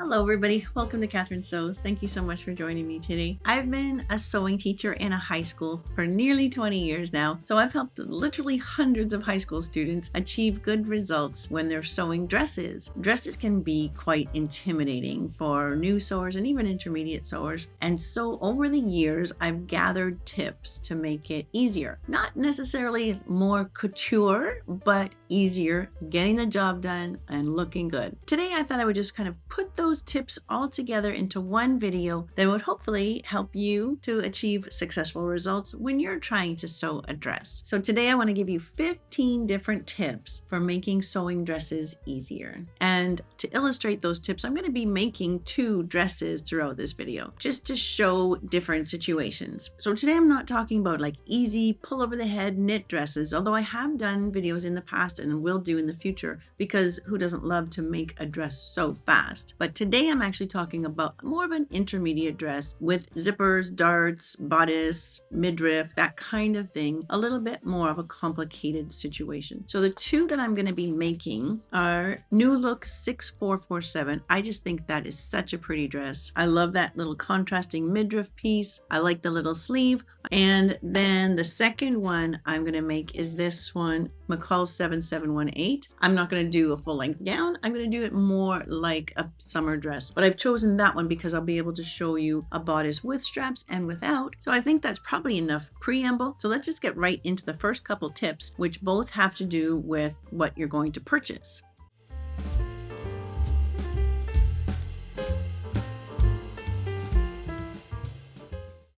Hello everybody, welcome to Catherine Sews. Thank you so much for joining me today. I've been a sewing teacher in a high school for nearly 20 years now, so I've helped literally hundreds of high school students achieve good results when they're sewing dresses. Dresses can be quite intimidating for new sewers and even intermediate sewers, and so over the years I've gathered tips to make it easier. Not necessarily more couture, but easier, getting the job done and looking good. Today I thought I would just kind of put those tips all together into one video that would hopefully help you to achieve successful results when you're trying to sew a dress. So today I want to give you 15 different tips for making sewing dresses easier. And to illustrate those tips, I'm going to be making 2 dresses throughout this video just to show different situations. So today I'm not talking about like easy pull over the head knit dresses, although I have done videos in the past and will do in the future, because who doesn't love to make a dress so fast? But today I'm actually talking about more of an intermediate dress with zippers, darts, bodice, midriff, that kind of thing. A little bit more of a complicated situation. So the 2 that I'm going to be making are NewLook 6447. I just think that is such a pretty dress. I love that little contrasting midriff piece. I like the little sleeve. And then the second one I'm going to make is this one, McCall 7718. I'm not going to do a full length gown. I'm going to do it more like a summer dress, but I've chosen that one because I'll be able to show you a bodice with straps and without. So I think that's probably enough preamble. So let's just get right into the first couple tips, which both have to do with what you're going to purchase.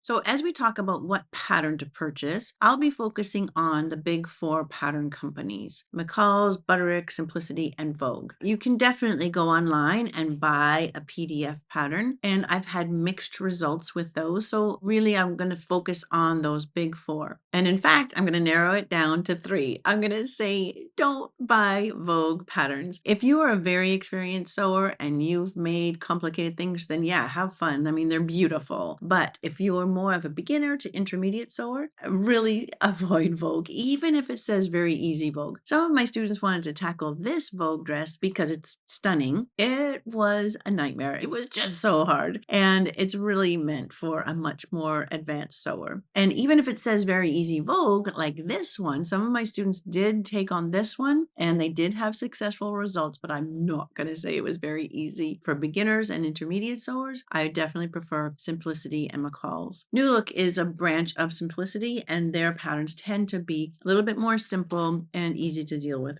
So as we talk about what pattern to purchase, I'll be focusing on the big 4 pattern companies, McCall's, Butterick, Simplicity, and Vogue. You can definitely go online and buy a PDF pattern, and I've had mixed results with those. So really I'm going to focus on those big 4. And in fact, I'm going to narrow it down to 3. I'm going to say don't buy Vogue patterns. If you are a very experienced sewer and you've made complicated things, then yeah, have fun. I mean, they're beautiful. But if you're more of a beginner to intermediate sewer, really avoid Vogue, even if it says very easy Vogue. Some of my students wanted to tackle this Vogue dress because it's stunning. It was a nightmare. It was just so hard. And it's really meant for a much more advanced sewer. And even if it says very easy Vogue, like this one, some of my students did take on this one and they did have successful results, but I'm not going to say it was very easy. For beginners and intermediate sewers, I definitely prefer Simplicity and McCall's. NewLook is a branch of Simplicity, and their patterns tend to be a little bit more simple and easy to deal with.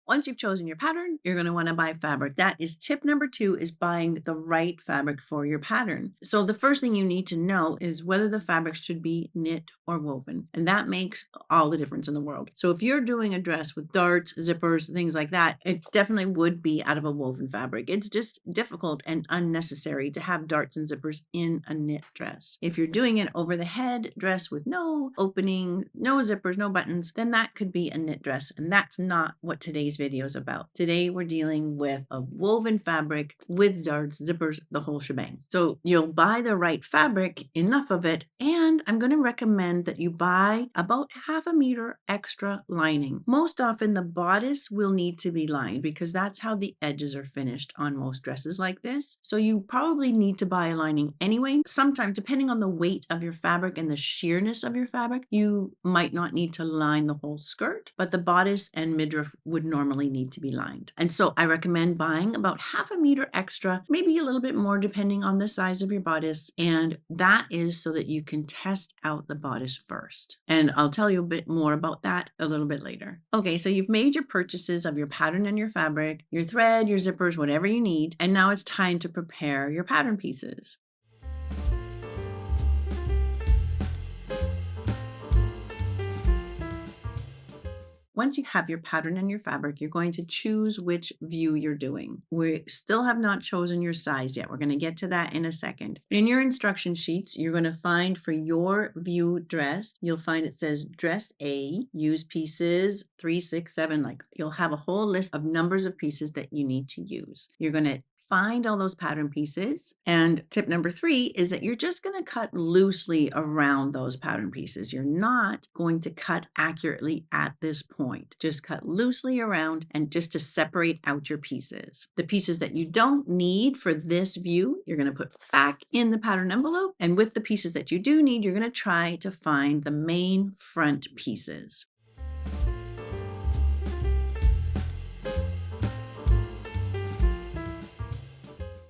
Once you've chosen your pattern, you're going to want to buy fabric. That is tip number 2, is buying the right fabric for your pattern. So the first thing you need to know is whether the fabric should be knit or woven. And that makes all the difference in the world. So if you're doing a dress with darts, zippers, things like that, it definitely would be out of a woven fabric. It's just difficult and unnecessary to have darts and zippers in a knit dress. If you're doing an over the head dress with no opening, no zippers, no buttons, then that could be a knit dress. And that's not what today's video is about. Today we're dealing with a woven fabric with darts, zippers, the whole shebang. So you'll buy the right fabric, enough of it, and I'm going to recommend that you buy about 1/2 meter extra lining. Most often the bodice will need to be lined because that's how the edges are finished on most dresses like this. So you probably need to buy a lining anyway. Sometimes, depending on the weight of your fabric and the sheerness of your fabric, you might not need to line the whole skirt, but the bodice and midriff would normally need to be lined. And so I recommend buying about 1/2 meter extra, maybe a little bit more depending on the size of your bodice. And that is so that you can test out the bodice first. And I'll tell you a bit more about that a little bit later. Okay, so you've made your purchases of your pattern and your fabric, your thread, your zippers, whatever you need. And now it's time to prepare your pattern pieces. Once you have your pattern and your fabric, you're going to choose which view you're doing. We still have not chosen your size yet. We're going to get to that in a second. In your instruction sheets, you're going to find for your view dress, you'll find it says dress A, use pieces 3, 6, 7, like you'll have a whole list of numbers of pieces that you need to use. You're going to find all those pattern pieces. And tip number 3 is that you're just going to cut loosely around those pattern pieces. You're not going to cut accurately at this point. Just cut loosely around and just to separate out your pieces. The pieces that you don't need for this view, you're going to put back in the pattern envelope. And with the pieces that you do need, you're going to try to find the main front pieces.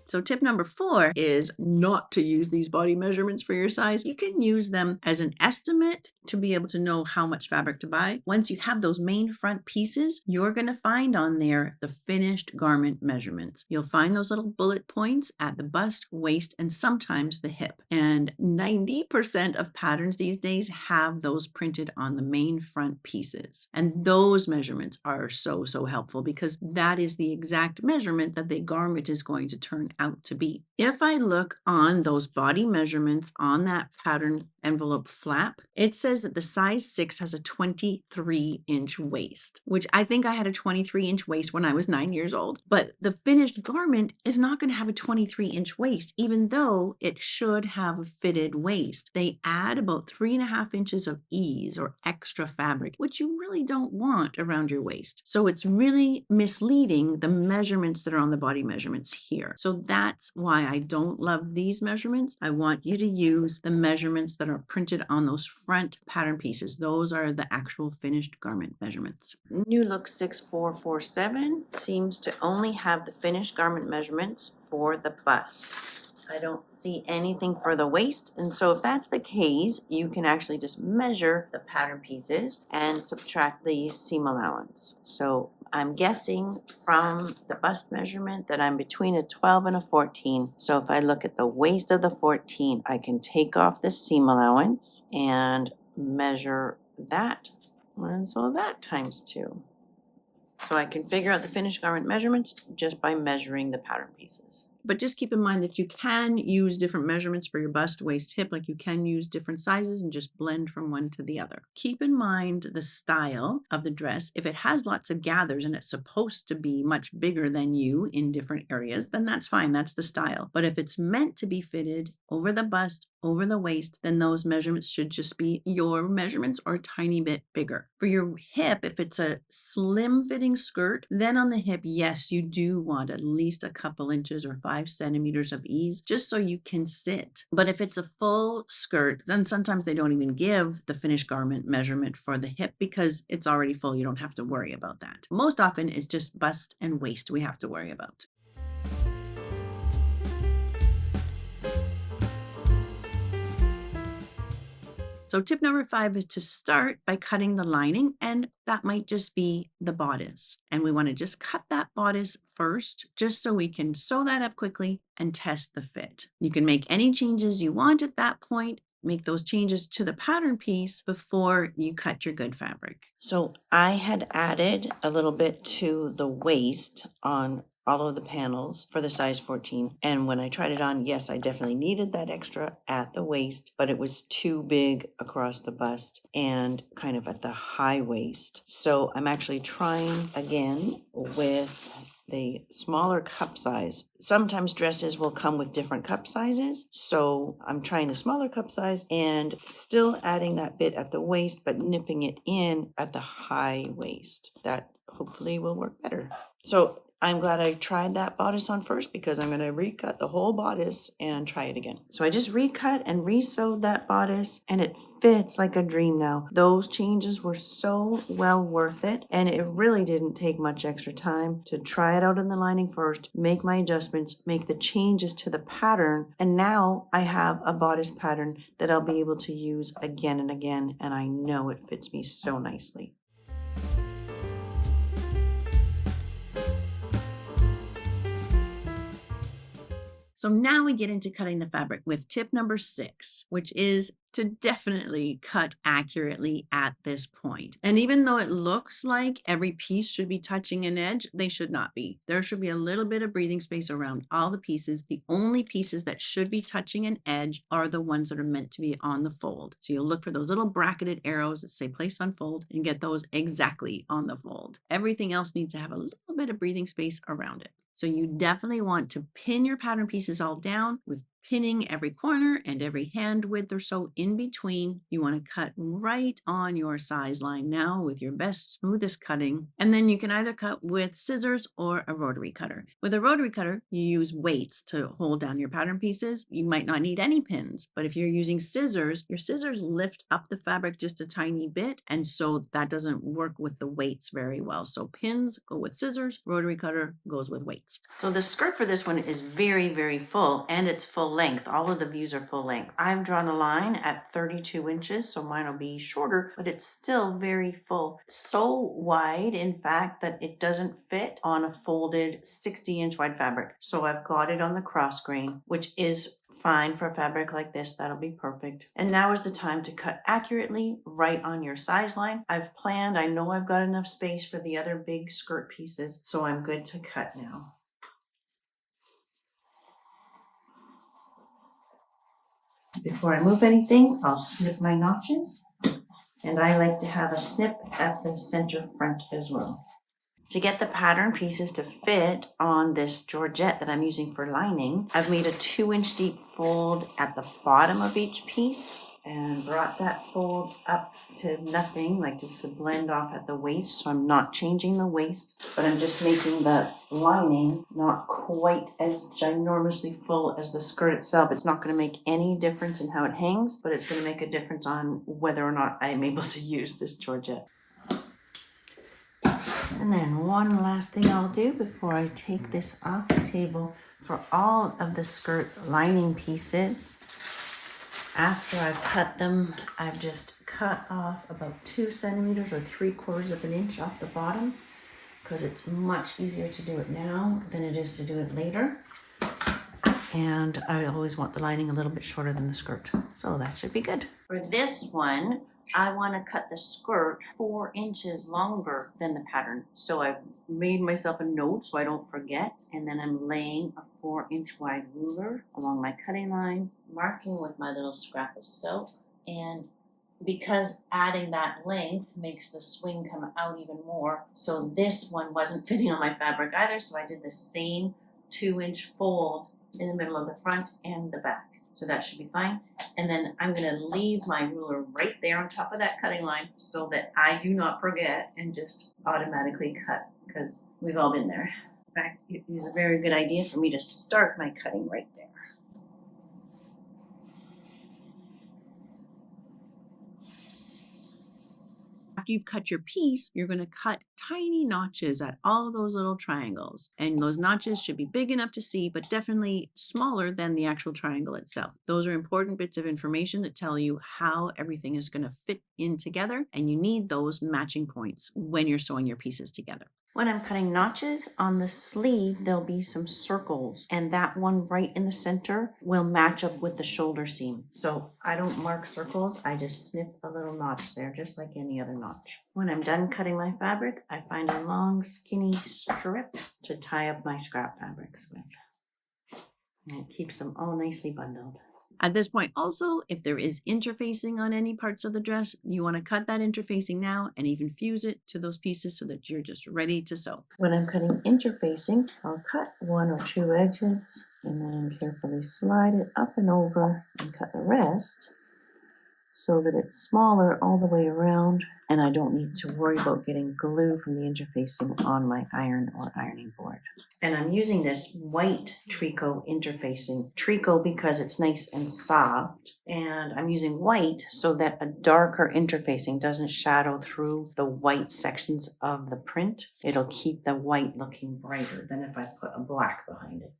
So tip number 4 is not to use these body measurements for your size. You can use them as an estimate to be able to know how much fabric to buy. Once you have those main front pieces, you're going to find on there the finished garment measurements. You'll find those little bullet points at the bust, waist, and sometimes the hip. And 90% of patterns these days have those printed on the main front pieces. And those measurements are so helpful because that is the exact measurement that the garment is going to turn out to be. If I look on those body measurements on that pattern envelope flap, it says that the size 6 has a 23-inch waist, which I think I had a 23-inch waist when I was 9 years old. But the finished garment is not going to have a 23-inch waist, even though it should have a fitted waist. They add about 3.5 inches of ease or extra fabric, which you really don't want around your waist. So it's really misleading, the measurements that are on the body measurements here. So that's why I don't love these measurements. I want you to use the measurements that are printed on those front pattern pieces. Those are the actual finished garment measurements. NewLook 6447 seems to only have the finished garment measurements for the bust. I don't see anything for the waist, and so if that's the case, you can actually just measure the pattern pieces and subtract the seam allowance. So I'm guessing from the bust measurement that I'm between a 12 and a 14. So if I look at the waist of the 14, I can take off the seam allowance and measure that. And so that times 2. So I can figure out the finished garment measurements just by measuring the pattern pieces. But just keep in mind that you can use different measurements for your bust, waist, hip, like you can use different sizes and just blend from one to the other. Keep in mind the style of the dress. If it has lots of gathers and it's supposed to be much bigger than you in different areas, then that's fine. That's the style. But if it's meant to be fitted over the bust, over the waist, then those measurements should just be your measurements or a tiny bit bigger. For your hip, if it's a slim fitting skirt, then on the hip, yes, you do want at least a couple inches or 5 centimeters of ease just so you can sit. But if it's a full skirt, then sometimes they don't even give the finished garment measurement for the hip because it's already full. You don't have to worry about that. Most often it's just bust and waist we have to worry about. So tip number 5 is to start by cutting the lining, and that might just be the bodice. And we want to just cut that bodice first, just so we can sew that up quickly and test the fit. You can make any changes you want at that point. Make those changes to the pattern piece before you cut your good fabric. So I had added a little bit to the waist on all of the panels for the size 14. And when I tried it on, yes, I definitely needed that extra at the waist, but it was too big across the bust and kind of at the high waist. So I'm actually trying again with the smaller cup size. Sometimes dresses will come with different cup sizes. So I'm trying the smaller cup size and still adding that bit at the waist, but nipping it in at the high waist. That hopefully will work better. So I'm glad I tried that bodice on first because I'm going to recut the whole bodice and try it again. So I just recut and re-sewed that bodice and it fits like a dream now. Those changes were so well worth it, and it really didn't take much extra time to try it out in the lining first, make my adjustments, make the changes to the pattern, and now I have a bodice pattern that I'll be able to use again and again, and I know it fits me so nicely. So now we get into cutting the fabric with tip number 6, which is to definitely cut accurately at this point. And even though it looks like every piece should be touching an edge, they should not be. There should be a little bit of breathing space around all the pieces. The only pieces that should be touching an edge are the ones that are meant to be on the fold. So you'll look for those little bracketed arrows that say place on fold and get those exactly on the fold. Everything else needs to have a little bit of breathing space around it. So you definitely want to pin your pattern pieces all down with pinning every corner and every hand width or so in between. You want to cut right on your size line now with your best, smoothest cutting. And then you can either cut with scissors or a rotary cutter. With a rotary cutter, you use weights to hold down your pattern pieces. You might not need any pins, but if you're using scissors, your scissors lift up the fabric just a tiny bit. And so that doesn't work with the weights very well. So pins go with scissors, rotary cutter goes with weights. So the skirt for this one is very, very full, and it's full length. All of the views are full length. I've drawn a line at 32 inches, so mine will be shorter, but it's still very full. So wide, in fact, that it doesn't fit on a folded 60-inch wide fabric. So I've got it on the cross grain, which is fine for a fabric like this. That'll be perfect. And now is the time to cut accurately right on your size line. I've planned, I know I've got enough space for the other big skirt pieces, so I'm good to cut now. Before I move anything, I'll snip my notches, and I like to have a snip at the center front as well. To get the pattern pieces to fit on this georgette that I'm using for lining, I've made a 2-inch deep fold at the bottom of each piece and brought that fold up to nothing, like just to blend off at the waist. So I'm not changing the waist, but I'm just making the lining not quite as ginormously full as the skirt itself. It's not going to make any difference in how it hangs, but it's going to make a difference on whether or not I'm able to use this georgette. And then one last thing I'll do before I take this off the table, for all of the skirt lining pieces, after I've cut them, I've just cut off about 2 centimeters or 3/4 of an inch off the bottom, because it's much easier to do it now than it is to do it later. And I always want the lining a little bit shorter than the skirt, so that should be good. For this one, I want to cut the skirt 4 inches longer than the pattern. So I've made myself a note so I don't forget. And then I'm laying a 4-inch wide ruler along my cutting line, marking with my little scrap of soap. And because adding that length makes the swing come out even more, so this one wasn't fitting on my fabric either. So I did the same 2-inch fold in the middle of the front and the back. So that should be fine. And then I'm going to leave my ruler right there on top of that cutting line so that I do not forget and just automatically cut, because we've all been there. In fact, it is a very good idea for me to start my cutting right there. After you've cut your piece, you're going to cut tiny notches at all those little triangles. And those notches should be big enough to see, but definitely smaller than the actual triangle itself. Those are important bits of information that tell you how everything is going to fit in together. And you need those matching points when you're sewing your pieces together. When I'm cutting notches on the sleeve, there'll be some circles, and that one right in the center will match up with the shoulder seam. So I don't mark circles, I just snip a little notch there, just like any other notch. When I'm done cutting my fabric, I find a long, skinny strip to tie up my scrap fabrics with. And it keeps them all nicely bundled. At this point also, if there is interfacing on any parts of the dress, you want to cut that interfacing now and even fuse it to those pieces so that you're just ready to sew. When I'm cutting interfacing, I'll cut 1 or 2 edges and then carefully slide it up and over and cut the rest so that it's smaller all the way around, and I don't need to worry about getting glue from the interfacing on my iron or ironing board. And I'm using this white tricot interfacing. Tricot because it's nice and soft, and I'm using white so that a darker interfacing doesn't shadow through the white sections of the print. It'll keep the white looking brighter than if I put a black behind it.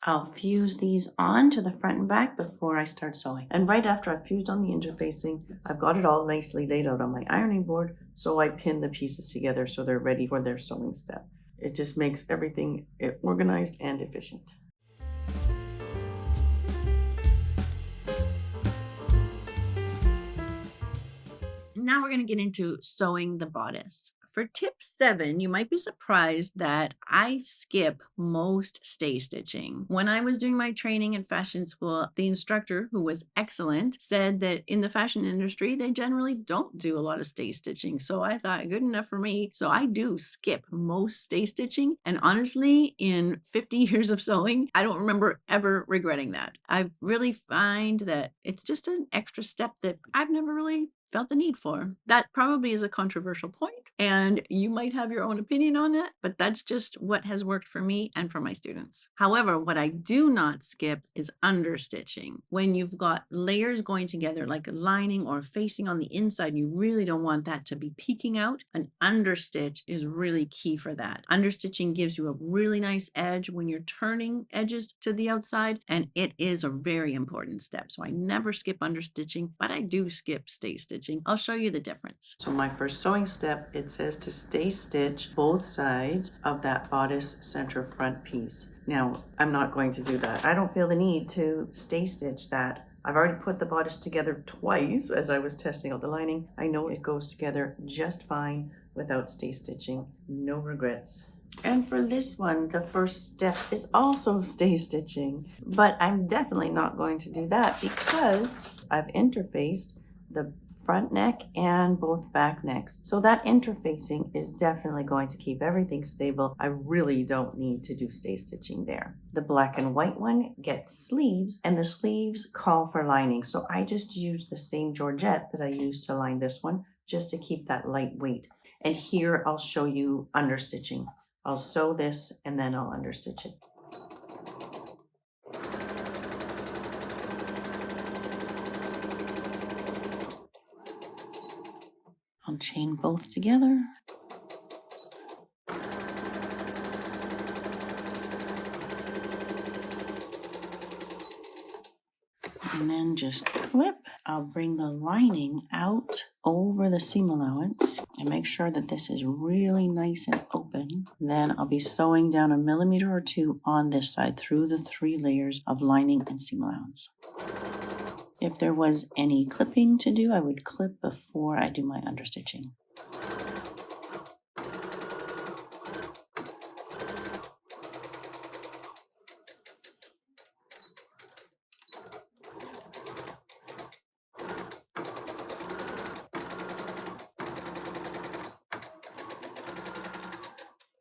I'll fuse these on to the front and back before I start sewing. And right after I've fused on the interfacing, I've got it all nicely laid out on my ironing board, so I pin the pieces together so they're ready for their sewing step. It just makes everything organized and efficient. Now we're going to get into sewing the bodice. For tip 7, you might be surprised that I skip most stay stitching. When I was doing my training in fashion school, the instructor, who was excellent, said that in the fashion industry, they generally don't do a lot of stay stitching. So I thought, good enough for me. So I do skip most stay stitching. And honestly, in 50 years of sewing, I don't remember ever regretting that. I really find that it's just an extra step that I've never really felt the need for. That probably is a controversial point, and you might have your own opinion on that, but that's just what has worked for me and for my students. However, what I do not skip is understitching. When you've got layers going together like a lining or facing on the inside, you really don't want that to be peeking out. An understitch is really key for that. Understitching gives you a really nice edge when you're turning edges to the outside, and it is a very important step. So I never skip understitching, but I do skip stay stitching. I'll show you the difference. So my first sewing step, it says to stay stitch both sides of that bodice center front piece. Now, I'm not going to do that. I don't feel the need to stay stitch that. I've already put the bodice together twice as I was testing out the lining. I know it goes together just fine without stay stitching. No regrets. And for this one, the first step is also stay stitching, but I'm definitely not going to do that because I've interfaced the front neck and both back necks. So that interfacing is definitely going to keep everything stable. I really don't need to do stay stitching there. The black and white one gets sleeves, and the sleeves call for lining. So I just use the same Georgette that I used to line this one, just to keep that lightweight. And here I'll show you understitching. I'll sew this and then I'll understitch it. I'll chain both together. And then just flip. I'll bring the lining out over the seam allowance and make sure that this is really nice and open. Then I'll be sewing down 1 millimeter or 2 on this side through the 3 layers of lining and seam allowance. If there was any clipping to do, I would clip before I do my understitching.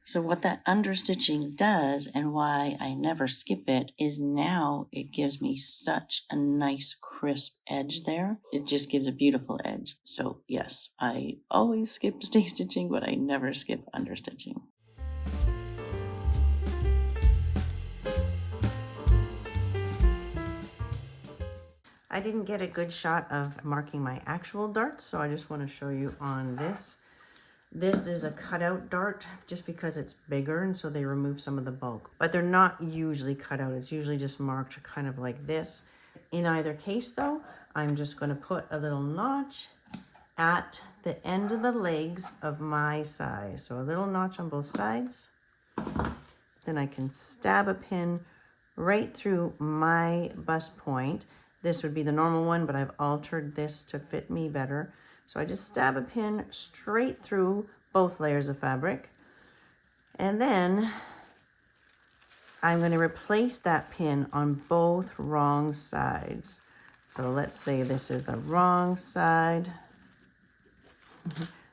So what that understitching does, and why I never skip it, is now it gives me such a nice crisp edge there. It just gives a beautiful edge. So yes, I always skip stay stitching, but I never skip understitching. I didn't get a good shot of marking my actual darts, so I just want to show you on this. This is a cutout dart just because it's bigger, and so they remove some of the bulk. But they're not usually cut out. It's usually just marked kind of like this. In either case though, I'm just going to put a little notch at the end of the legs of my size. So a little notch on both sides. Then I can stab a pin right through my bust point. This would be the normal one, but I've altered this to fit me better. So I just stab a pin straight through both layers of fabric. And then I'm going to replace that pin on both wrong sides. So let's say this is the wrong side.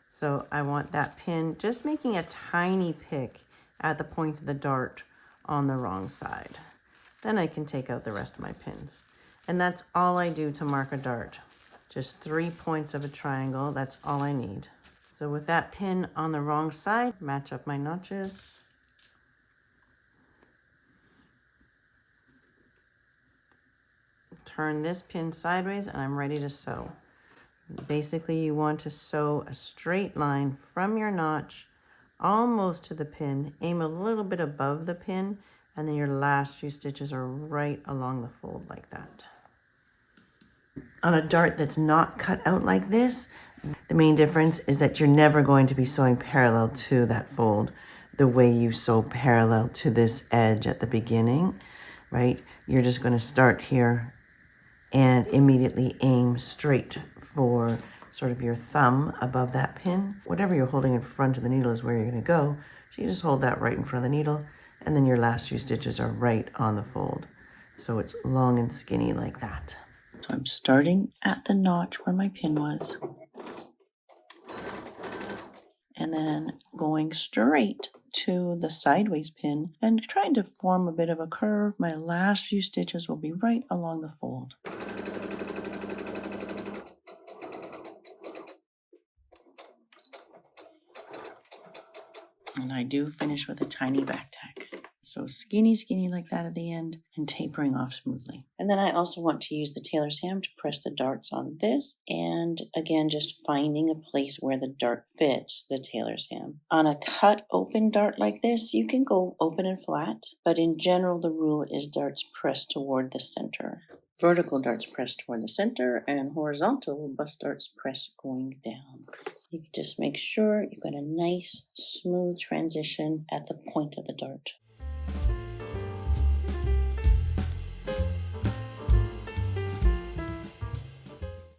So I want that pin just making a tiny pick at the point of the dart on the wrong side. Then I can take out the rest of my pins. And that's all I do to mark a dart. Just 3 points of a triangle, that's all I need. So with that pin on the wrong side, match up my notches. Turn this pin sideways and I'm ready to sew. Basically, you want to sew a straight line from your notch almost to the pin, aim a little bit above the pin, and then your last few stitches are right along the fold like that. On a dart that's not cut out like this, the main difference is that you're never going to be sewing parallel to that fold. the way you sew parallel to this edge at the beginning, right? You're just going to start here and immediately aim straight for sort of your thumb above that pin. Whatever you're holding in front of the needle is where you're going to go. So you just hold that right in front of the needle, and then your last few stitches are right on the fold. So it's long and skinny like that. So I'm starting at the notch where my pin was, and then going straight to the sideways pin and trying to form a bit of a curve. My last few stitches will be right along the fold. And I do finish with a tiny back tack. So skinny, skinny like that at the end and tapering off smoothly. And then I also want to use the tailor's ham to press the darts on this. And again, just finding a place where the dart fits the tailor's ham. On a cut open dart like this, you can go open and flat. But in general, the rule is darts pressed toward the center. Vertical darts pressed toward the center and horizontal bust darts pressed going down. You can just make sure you've got a nice smooth transition at the point of the dart.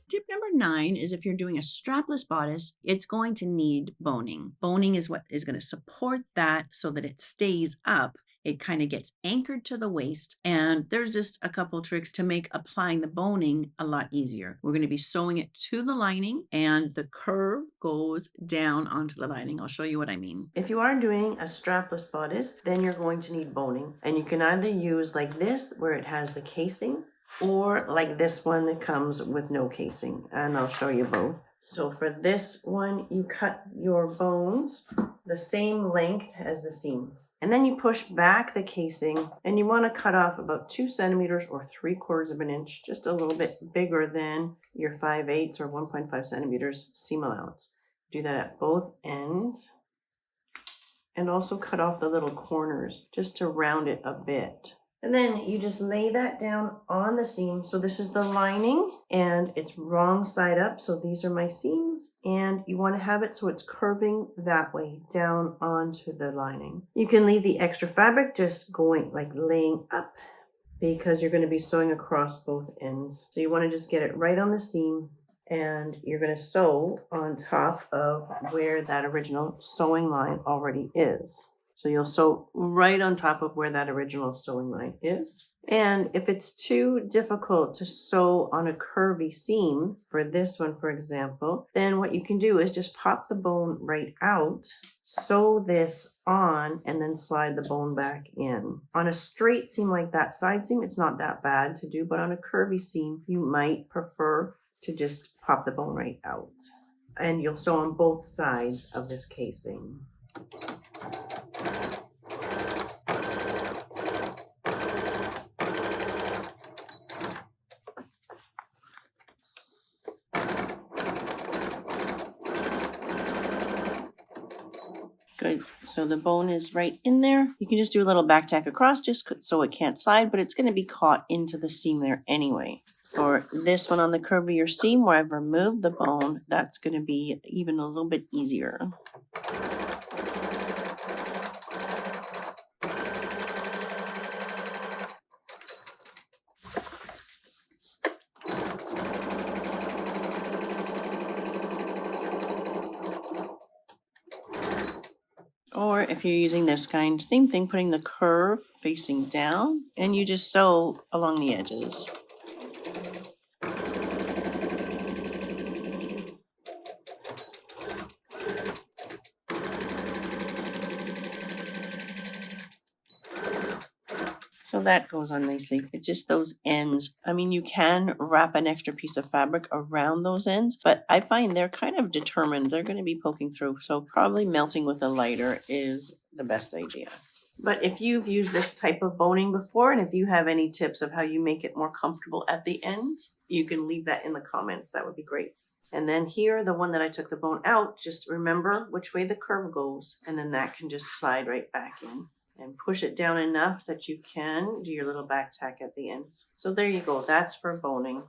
Tip number 9 is if you're doing a strapless bodice, it's going to need boning. Boning is what is going to support that so that it stays up. It kind of gets anchored to the waist, and there's just a couple tricks to make applying the boning a lot easier. We're going to be sewing it to the lining, and the curve goes down onto the lining. I'll show you what I mean. If you are doing a strapless bodice, then you're going to need boning, and you can either use like this where it has the casing, or like this one that comes with no casing, and I'll show you both. So for this one, you cut your bones the same length as the seam. And then you push back the casing, and you want to cut off about 2 centimeters or 3/4 of an inch, just a little bit bigger than your 5/8 or 1.5 centimeters seam allowance. Do that at both ends, and also cut off the little corners just to round it a bit. And then you just lay that down on the seam. So this is the lining, and it's wrong side up. So these are my seams, and you want to have it so it's curving that way down onto the lining. You can leave the extra fabric just going like laying up because you're going to be sewing across both ends. So you want to just get it right on the seam, and you're going to sew on top of where that original sewing line already is. So you'll sew right on top of where that original sewing line is. And if it's too difficult to sew on a curvy seam, for this one, for example, then what you can do is just pop the bone right out, sew this on, and then slide the bone back in. On a straight seam like that side seam, it's not that bad to do, but on a curvy seam, you might prefer to just pop the bone right out. And you'll sew on both sides of this casing. Good, so the bone is right in there. You can just do a little back tack across just so it can't slide, but it's going to be caught into the seam there anyway. For this one on the curvier seam where I've removed the bone, that's going to be even a little bit easier. Or if you're using this kind, same thing, putting the curve facing down, and you just sew along the edges. So that goes on nicely. It's just those ends. I mean, you can wrap an extra piece of fabric around those ends, but I find they're kind of determined. They're going to be poking through. So probably melting with a lighter is the best idea. But if you've used this type of boning before, and if you have any tips of how you make it more comfortable at the ends, you can leave that in the comments. That would be great. And then here, the one that I took the bone out, just remember which way the curve goes, and then that can just slide right back in. And push it down enough that you can do your little back tack at the ends. So there you go, that's for boning.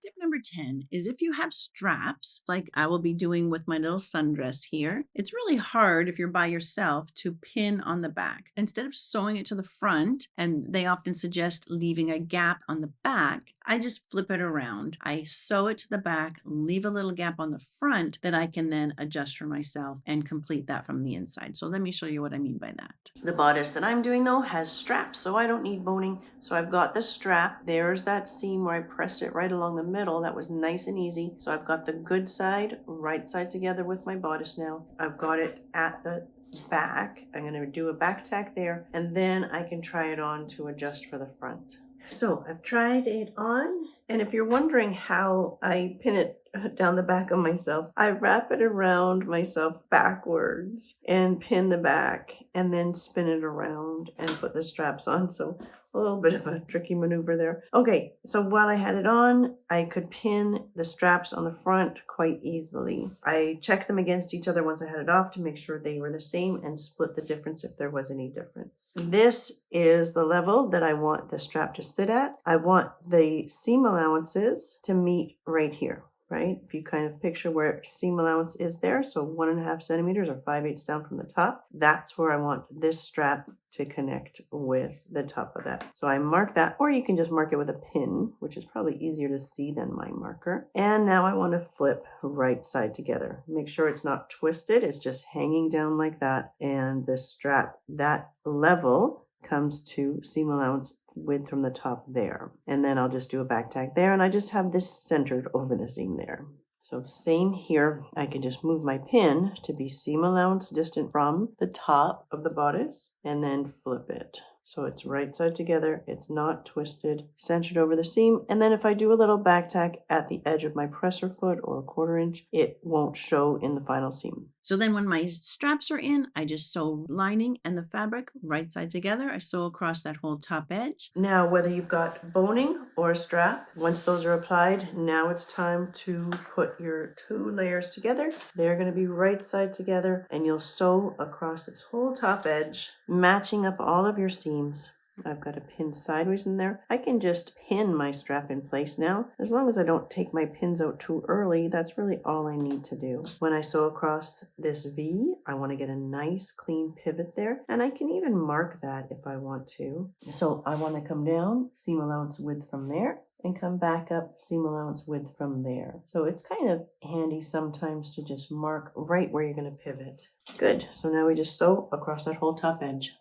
Tip number number 10 is if you have straps, like I will be doing with my little sundress here, it's really hard if you're by yourself to pin on the back. Instead of sewing it to the front, and they often suggest leaving a gap on the back, I just flip it around. I sew it to the back, leave a little gap on the front that I can then adjust for myself and complete that from the inside. So let me show you what I mean by that. The bodice that I'm doing though has straps, so I don't need boning. So I've got the strap. There's that seam where I pressed it right along the middle. That was nice and easy. So I've got the good side, right side together with my bodice now. I've got it at the back. I'm going to do a back tack there, and then I can try it on to adjust for the front. So I've tried it on, and if you're wondering how I pin it down the back of myself, I wrap it around myself backwards and pin the back and then spin it around and put the straps on. So a little bit of a tricky maneuver there. Okay, so while I had it on, I could pin the straps on the front quite easily. I checked them against each other once I had it off to make sure they were the same and split the difference if there was any difference. This is the level that I want the strap to sit at. I want the seam allowances to meet right here. Right? If you kind of picture where seam allowance is there, so 1.5 centimeters or 5/8 down from the top, that's where I want this strap to connect with the top of that. So I mark that, or you can just mark it with a pin, which is probably easier to see than my marker. And now I want to flip right side together. Make sure it's not twisted, it's just hanging down like that. And the strap, that level comes to seam allowance width from the top there. And then I'll just do a back tack there, and I just have this centered over the seam there. So same here, I can just move my pin to be seam allowance distant from the top of the bodice and then flip it. So it's right side together, it's not twisted, centered over the seam. And then if I do a little back tack at the edge of my presser foot or a 1/4 inch, it won't show in the final seam. So then when my straps are in, I just sew lining and the fabric right side together. I sew across that whole top edge. Now, whether you've got boning or a strap, once those are applied, now it's time to put your 2 layers together. They're going to be right side together, and you'll sew across this whole top edge, matching up all of your seams. I've got a pin sideways in there. I can just pin my strap in place now. As long as I don't take my pins out too early, that's really all I need to do. When I sew across this V, I want to get a nice clean pivot there, and I can even mark that if I want to. So I want to come down, seam allowance width from there, and come back up, seam allowance width from there. So it's kind of handy sometimes to just mark right where you're going to pivot. Good. So now we just sew across that whole top edge.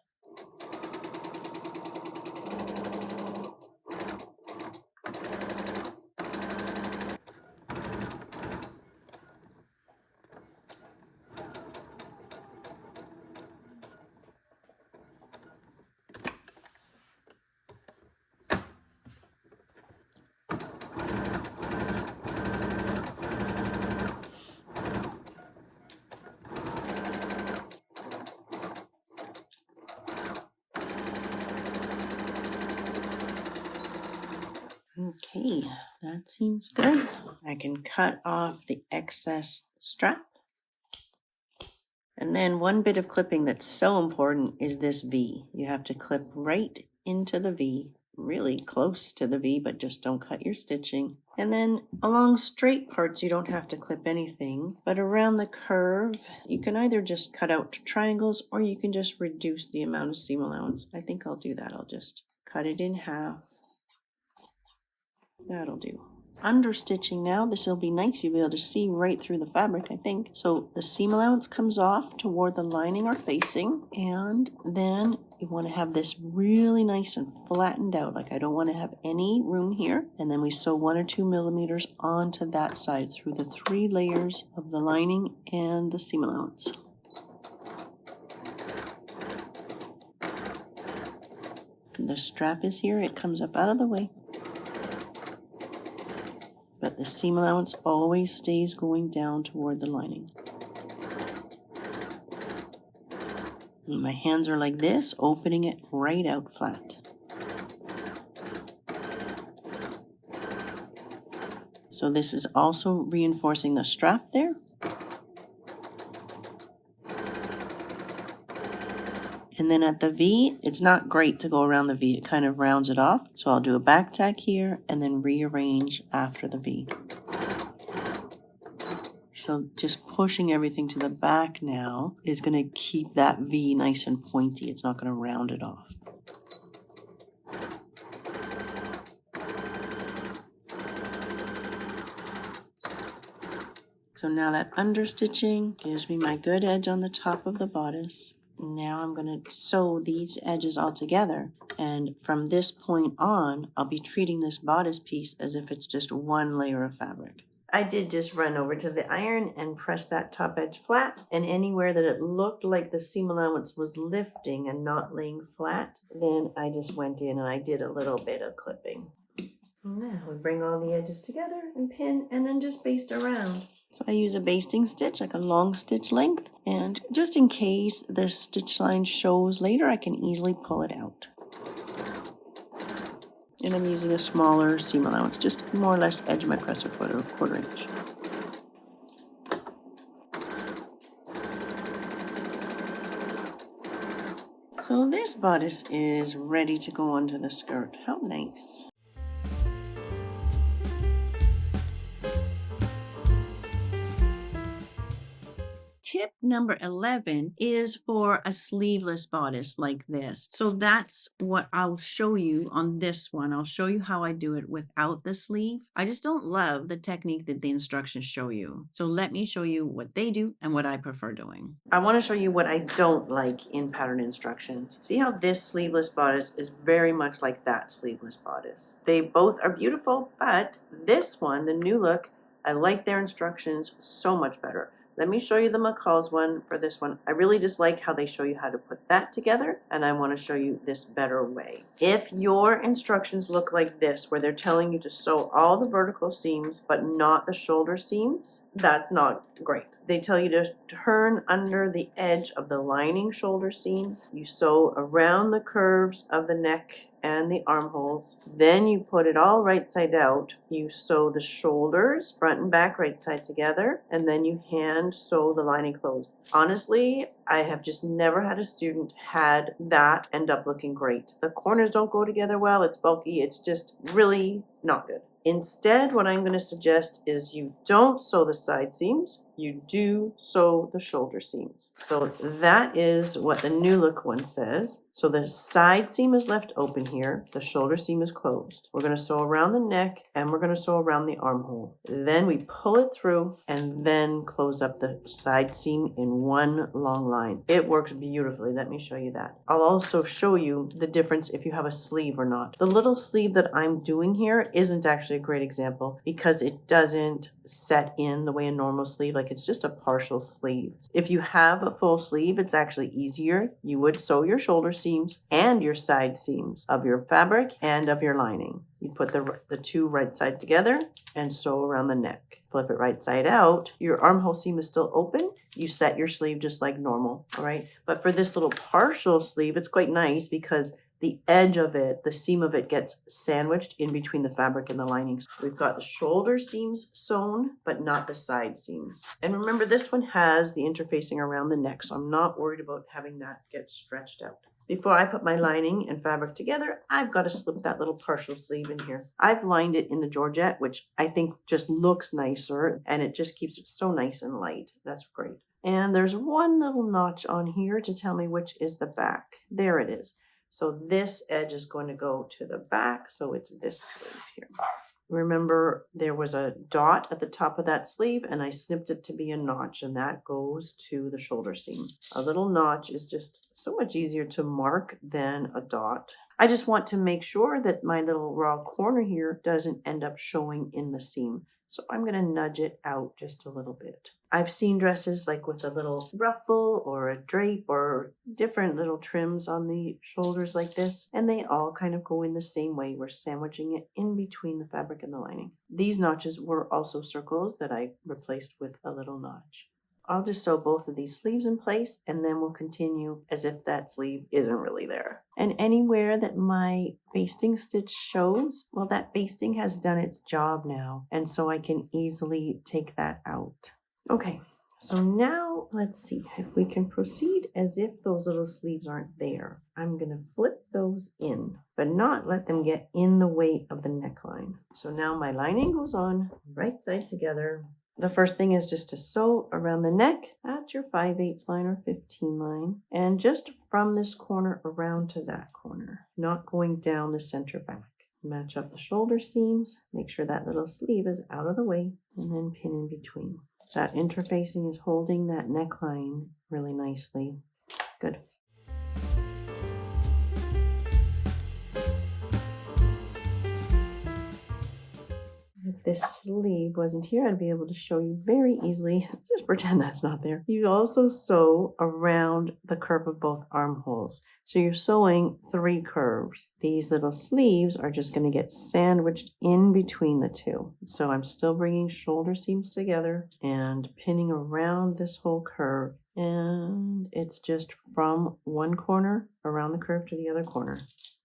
Okay, that seems good. I can cut off the excess strap. And then one bit of clipping that's so important is this V. You have to clip right into the V, really close to the V, but just don't cut your stitching. And then along straight parts, you don't have to clip anything, but around the curve, you can either just cut out triangles or you can just reduce the amount of seam allowance. I think I'll do that. I'll just cut it in half. That'll do. Understitching now, this will be nice. You'll be able to see right through the fabric, I think. So the seam allowance comes off toward the lining or facing, and then you want to have this really nice and flattened out. Like I don't want to have any room here. And then we sew 1 or 2 millimeters onto that side through the 3 layers of the lining and the seam allowance. The strap is here. It comes up out of the way. But the seam allowance always stays going down toward the lining. And my hands are like this, opening it right out flat. So this is also reinforcing the strap there. And then at the V, it's not great to go around the V. It kind of rounds it off. So I'll do a back tack here and then rearrange after the V. So just pushing everything to the back now is going to keep that V nice and pointy. It's not going to round it off. So now that understitching gives me my good edge on the top of the bodice. Now I'm going to sew these edges all together, and from this point on I'll be treating this bodice piece as if it's just one layer of fabric. I did just run over to the iron and press that top edge flat, and anywhere that it looked like the seam allowance was lifting and not laying flat, then I just went in and I did a little bit of clipping. Now we bring all the edges together and pin and then just baste around. So I use a basting stitch, like a long stitch length, and just in case the stitch line shows later, I can easily pull it out. And I'm using a smaller seam allowance, just more or less edge my presser foot or 1/4 inch. So this bodice is ready to go onto the skirt. How nice. Tip number 11 is for a sleeveless bodice like this. So that's what I'll show you on this one. I'll show you how I do it without the sleeve. I just don't love the technique that the instructions show you. So let me show you what they do and what I prefer doing. I want to show you what I don't like in pattern instructions. See how this sleeveless bodice is very much like that sleeveless bodice. They both are beautiful, but this one, the NewLook, I like their instructions so much better. Let me show you the McCall's one for this one. I really just like how they show you how to put that together, and I want to show you this better way. If your instructions look like this, where they're telling you to sew all the vertical seams but not the shoulder seams, that's not great. They tell you to turn under the edge of the lining shoulder seam. You sew around the curves of the neck and the armholes. Then you put it all right side out. You sew the shoulders front and back right side together, and then you hand sew the lining closed. Honestly, I have just never had a student had that end up looking great. The corners don't go together well. It's bulky. It's just really not good. Instead, what I'm going to suggest is you don't sew the side seams, you do sew the shoulder seams. So that is what the NewLook one says. So the side seam is left open here, the shoulder seam is closed. We're going to sew around the neck and we're going to sew around the armhole. Then we pull it through and then close up the side seam in one long line. It works beautifully. Let me show you that. I'll also show you the difference if you have a sleeve or not. The little sleeve that I'm doing here isn't actually a great example because it doesn't set in the way a normal sleeve, like it's just a partial sleeve. If you have a full sleeve, it's actually easier. You would sew your shoulder seams and your side seams of your fabric and of your lining. You put the two right side together and sew around the neck. Flip it right side out. Your armhole seam is still open. You set your sleeve just like normal, all right? But for this little partial sleeve, it's quite nice because the edge of it, the seam of it gets sandwiched in between the fabric and the linings. We've got the shoulder seams sewn, but not the side seams. And remember, this one has the interfacing around the neck, so I'm not worried about having that get stretched out. Before I put my lining and fabric together, I've got to slip that little partial sleeve in here. I've lined it in the Georgette, which I think just looks nicer, and it just keeps it so nice and light. That's great. And there's one little notch on here to tell me which is the back. There it is. So this edge is going to go to the back, so it's this sleeve here. Remember, there was a dot at the top of that sleeve, and I snipped it to be a notch, and that goes to the shoulder seam. A little notch is just so much easier to mark than a dot. I just want to make sure that my little raw corner here doesn't end up showing in the seam. So I'm going to nudge it out just a little bit. I've seen dresses like with a little ruffle or a drape or different little trims on the shoulders like this, and they all kind of go in the same way. We're sandwiching it in between the fabric and the lining. These notches were also circles that I replaced with a little notch. I'll just sew both of these sleeves in place, and then we'll continue as if that sleeve isn't really there. And anywhere that my basting stitch shows, well, that basting has done its job now, and so I can easily take that out. Okay, so now let's see if we can proceed as if those little sleeves aren't there. I'm going to flip those in, but not let them get in the way of the neckline. So now my lining goes on right side together. The first thing is just to sew around the neck at your 5/8 line or 15 line, and just from this corner around to that corner, not going down the center back. Match up the shoulder seams, make sure that little sleeve is out of the way, and then pin in between. That interfacing is holding that neckline really nicely. Good. If this sleeve wasn't here, I'd be able to show you very easily. Just pretend that's not there. You also sew around the curve of both armholes. So you're sewing 3 curves. These little sleeves are just going to get sandwiched in between the two. So I'm still bringing shoulder seams together and pinning around this whole curve. And it's just from one corner around the curve to the other corner.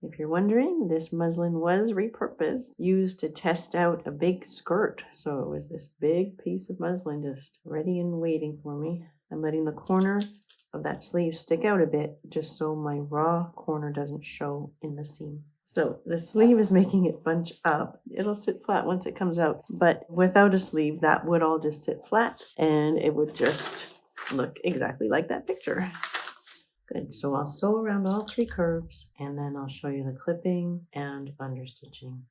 If you're wondering, this muslin was repurposed, used to test out a big skirt. So it was this big piece of muslin just ready and waiting for me. I'm letting the corner of that sleeve stick out a bit just so my raw corner doesn't show in the seam. So the sleeve is making it bunch up. It'll sit flat once it comes out, but without a sleeve, that would all just sit flat and it would just look exactly like that picture. Good, so I'll sew around all 3 curves and then I'll show you the clipping and understitching.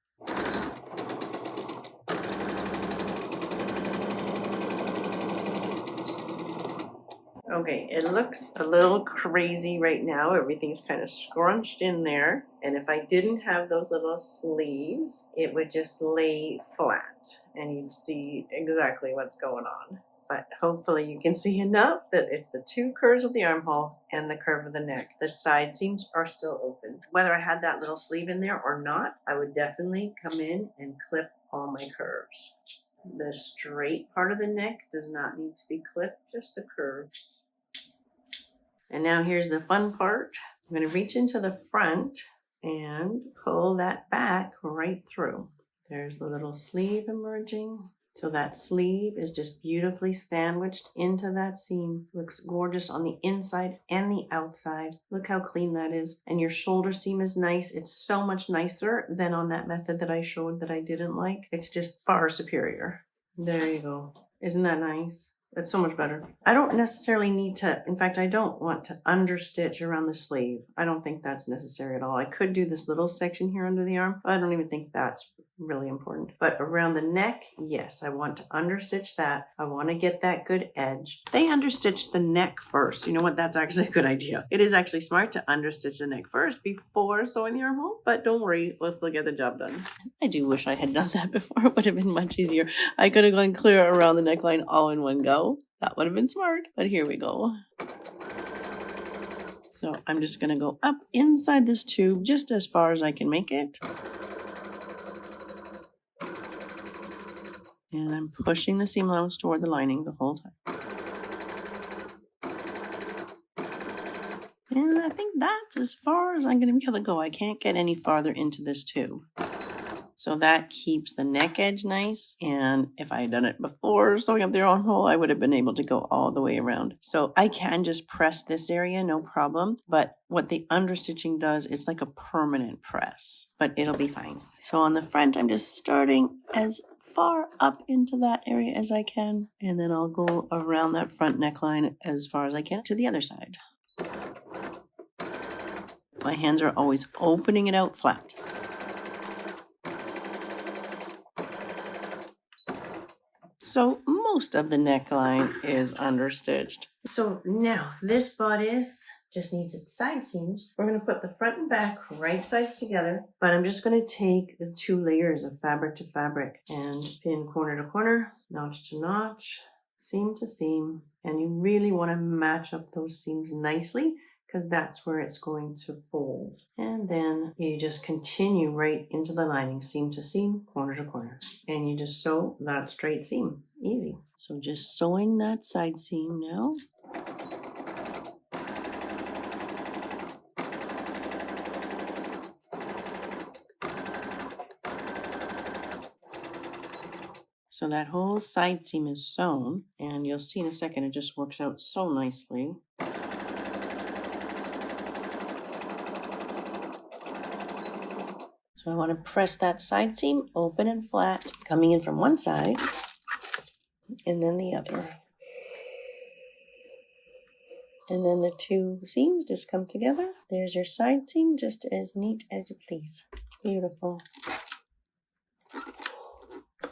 Okay, it looks a little crazy right now. Everything's kind of scrunched in there. And if I didn't have those little sleeves, it would just lay flat and you'd see exactly what's going on. But hopefully you can see enough that it's the 2 curves of the armhole and the curve of the neck. The side seams are still open. Whether I had that little sleeve in there or not, I would definitely come in and clip all my curves. The straight part of the neck does not need to be clipped, just the curves. And now here's the fun part. I'm going to reach into the front and pull that back right through. There's the little sleeve emerging. So that sleeve is just beautifully sandwiched into that seam. Looks gorgeous on the inside and the outside. Look how clean that is. And your shoulder seam is nice. It's so much nicer than on that method that I showed that I didn't like. It's just far superior. There you go. Isn't that nice? That's so much better. I don't necessarily need to, in fact, I don't want to understitch around the sleeve. I don't think that's necessary at all. I could do this little section here under the arm, but I don't even think that's really important. But around the neck, yes, I want to understitch that. I want to get that good edge. They understitch the neck first. You know what? That's actually a good idea. It is actually smart to understitch the neck first before sewing the armhole, but don't worry, we'll still get the job done. I do wish I had done that before. It would have been much easier. I could have gone clear around the neckline all in one go. That would have been smart, but here we go. So I'm just going to go up inside this tube just as far as I can make it. And I'm pushing the seam allowance toward the lining the whole time. And I think that's as far as I'm going to be able to go. I can't get any farther into this tube. So that keeps the neck edge nice. And if I had done it before sewing up the armhole, I would have been able to go all the way around. So I can just press this area, no problem. But what the understitching does, it's like a permanent press, but it'll be fine. So on the front, I'm just starting as far up into that area as I can. And then I'll go around that front neckline as far as I can to the other side. My hands are always opening it out flat. So most of the neckline is understitched. So now this bodice just needs its side seams. We're going to put the front and back right sides together, but I'm just going to take the 2 layers of fabric to fabric and pin corner to corner, notch to notch, seam to seam. And you really want to match up those seams nicely because that's where it's going to fold. And then you just continue right into the lining, seam to seam, corner to corner. And you just sew that straight seam. Easy. So just sewing that side seam now. So that whole side seam is sewn, and you'll see in a second it just works out so nicely. So I want to press that side seam open and flat, coming in from one side, and then the other. And then the two seams just come together. There's your side seam, just as neat as you please. Beautiful.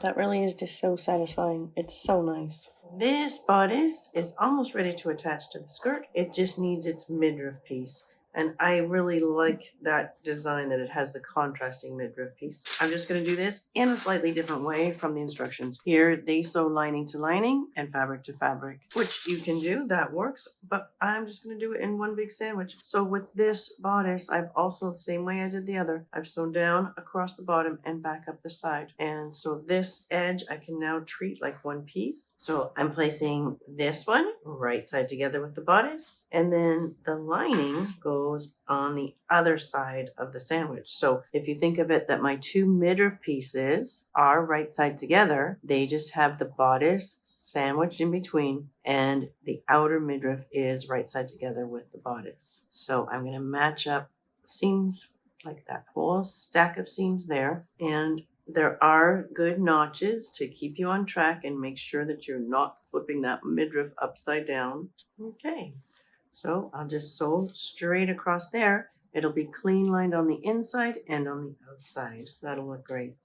That really is just so satisfying. It's so nice. This bodice is almost ready to attach to the skirt. It just needs its midriff piece. And I really like that design, that it has the contrasting midriff piece. I'm just going to do this in a slightly different way from the instructions. Here, they sew lining to lining and fabric to fabric, which you can do, that works, but I'm just going to do it in one big sandwich. So with this bodice, I've also, the same way I did the other, I've sewn down across the bottom and back up the side. And so this edge I can now treat like one piece. So I'm placing this one right side together with the bodice, and then the lining goes on the other side of the sandwich. So if you think of it that my two midriff pieces are right side together, they just have the bodice sandwiched in between, and the outer midriff is right side together with the bodice. So I'm going to match up seams like that whole stack of seams there, and there are good notches to keep you on track and make sure that you're not flipping that midriff upside down. Okay. So I'll just sew straight across there. It'll be clean lined on the inside and on the outside. That'll look great.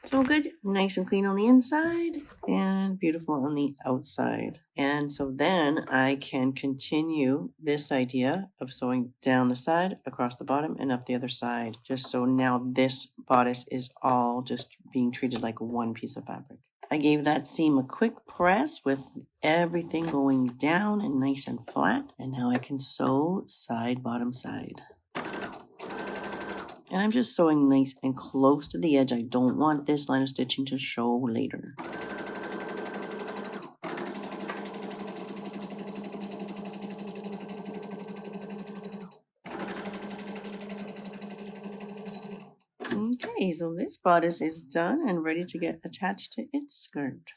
So good, nice and clean on the inside and beautiful on the outside. And so then I can continue this idea of sewing down the side, across the bottom, and up the other side. Just so now this bodice is all just being treated like one piece of fabric. I gave that seam a quick press with everything going down and nice and flat. And now I can sew side, bottom, side. And I'm just sewing nice and close to the edge. I don't want this line of stitching to show later. Okay, so this bodice is done and ready to get attached to its skirt.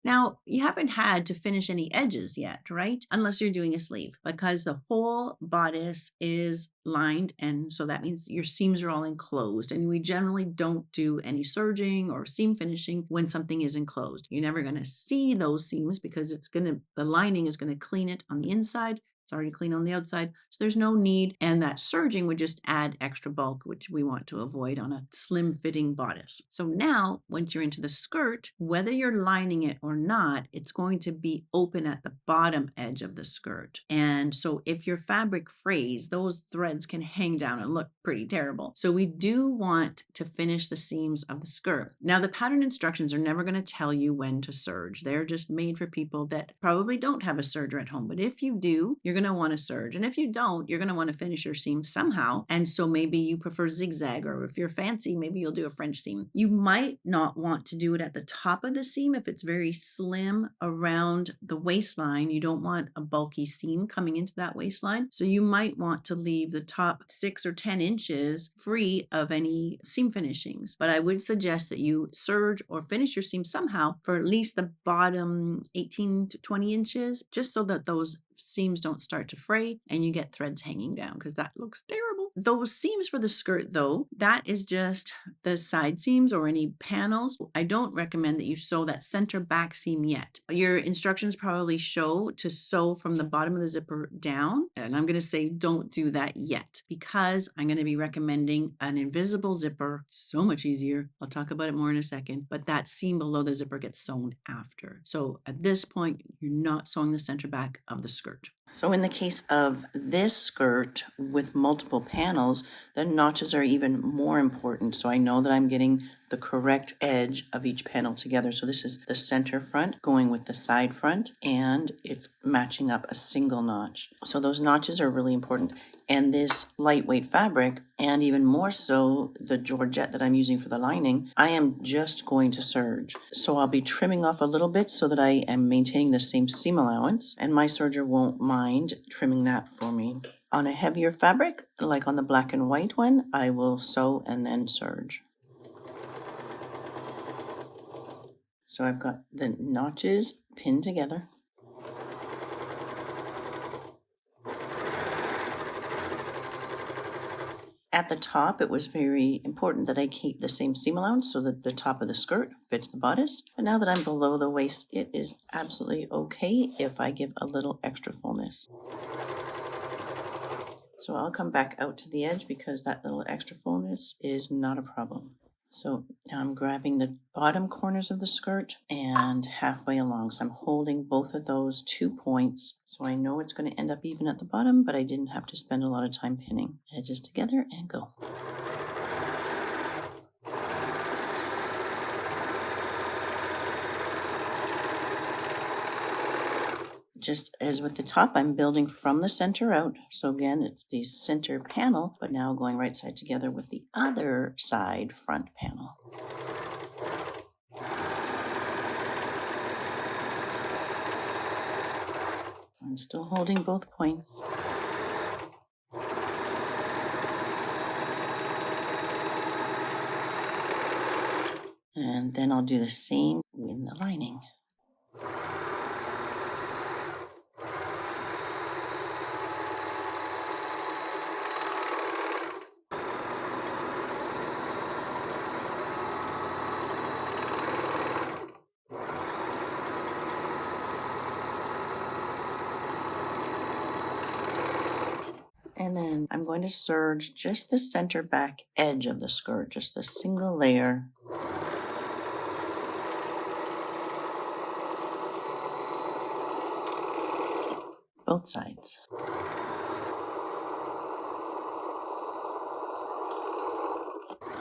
Now, you haven't had to finish any edges yet, right? Unless you're doing a sleeve, because the whole bodice is lined, and so that means your seams are all enclosed, and we generally don't do any serging or seam finishing when something is enclosed. You're never going to see those seams because the lining is going to clean it on the inside. It's already clean on the outside, so there's no need. And that serging would just add extra bulk, which we want to avoid on a slim fitting bodice. So now, once you're into the skirt, whether you're lining it or not, it's going to be open at the bottom edge of the skirt. And so if your fabric frays, those threads can hang down and look pretty terrible. So we do want to finish the seams of the skirt. Now, the pattern instructions are never going to tell you when to serge. They're just made for people that probably don't have a serger at home. But if you do, you're going to want to serge. And if you don't, you're going to want to finish your seam somehow. And so maybe you prefer zigzag, or if you're fancy, maybe you'll do a French seam. You might not want to do it at the top of the seam if it's very slim around the waistline. You don't want a bulky seam coming into that waistline. So you might want to leave the top 6 or 10 inches free of any seam finishings. But I would suggest that you serge or finish your seam somehow for at least the bottom 18 to 20 inches, just so that those seams don't start to fray and you get threads hanging down, because that looks terrible. Those seams for the skirt, though, that is just the side seams or any panels. I don't recommend that you sew that center back seam yet. Your instructions probably show to sew from the bottom of the zipper down, and I'm going to say don't do that yet, because I'm going to be recommending an invisible zipper. So much easier. I'll talk about it more in a second, but that seam below the zipper gets sewn after. So at this point, you're not sewing the center back of the skirt. So in the case of this skirt with multiple panels, the notches are even more important. So I know that I'm getting the correct edge of each panel together. So this is the center front going with the side front, and it's matching up a single notch. So those notches are really important. And this lightweight fabric, and even more so the georgette that I'm using for the lining, I am just going to serge. So I'll be trimming off a little bit so that I am maintaining the same seam allowance, and my serger won't mind trimming that for me. On a heavier fabric, like on the black and white one, I will sew and then serge. So I've got the notches pinned together. At the top, it was very important that I keep the same seam allowance so that the top of the skirt fits the bodice. But now that I'm below the waist, it is absolutely okay if I give a little extra fullness. So I'll come back out to the edge because that little extra fullness is not a problem. So now I'm grabbing the bottom corners of the skirt and halfway along. So I'm holding both of those 2 points. So I know it's going to end up even at the bottom, but I didn't have to spend a lot of time pinning. Edges together and go. Just as with the top, I'm building from the center out. So again, it's the center panel, but now going right side together with the other side front panel. I'm still holding both points. And then I'll do the same in the lining. And then I'm going to serge just the center back edge of the skirt, just a single layer. Both sides.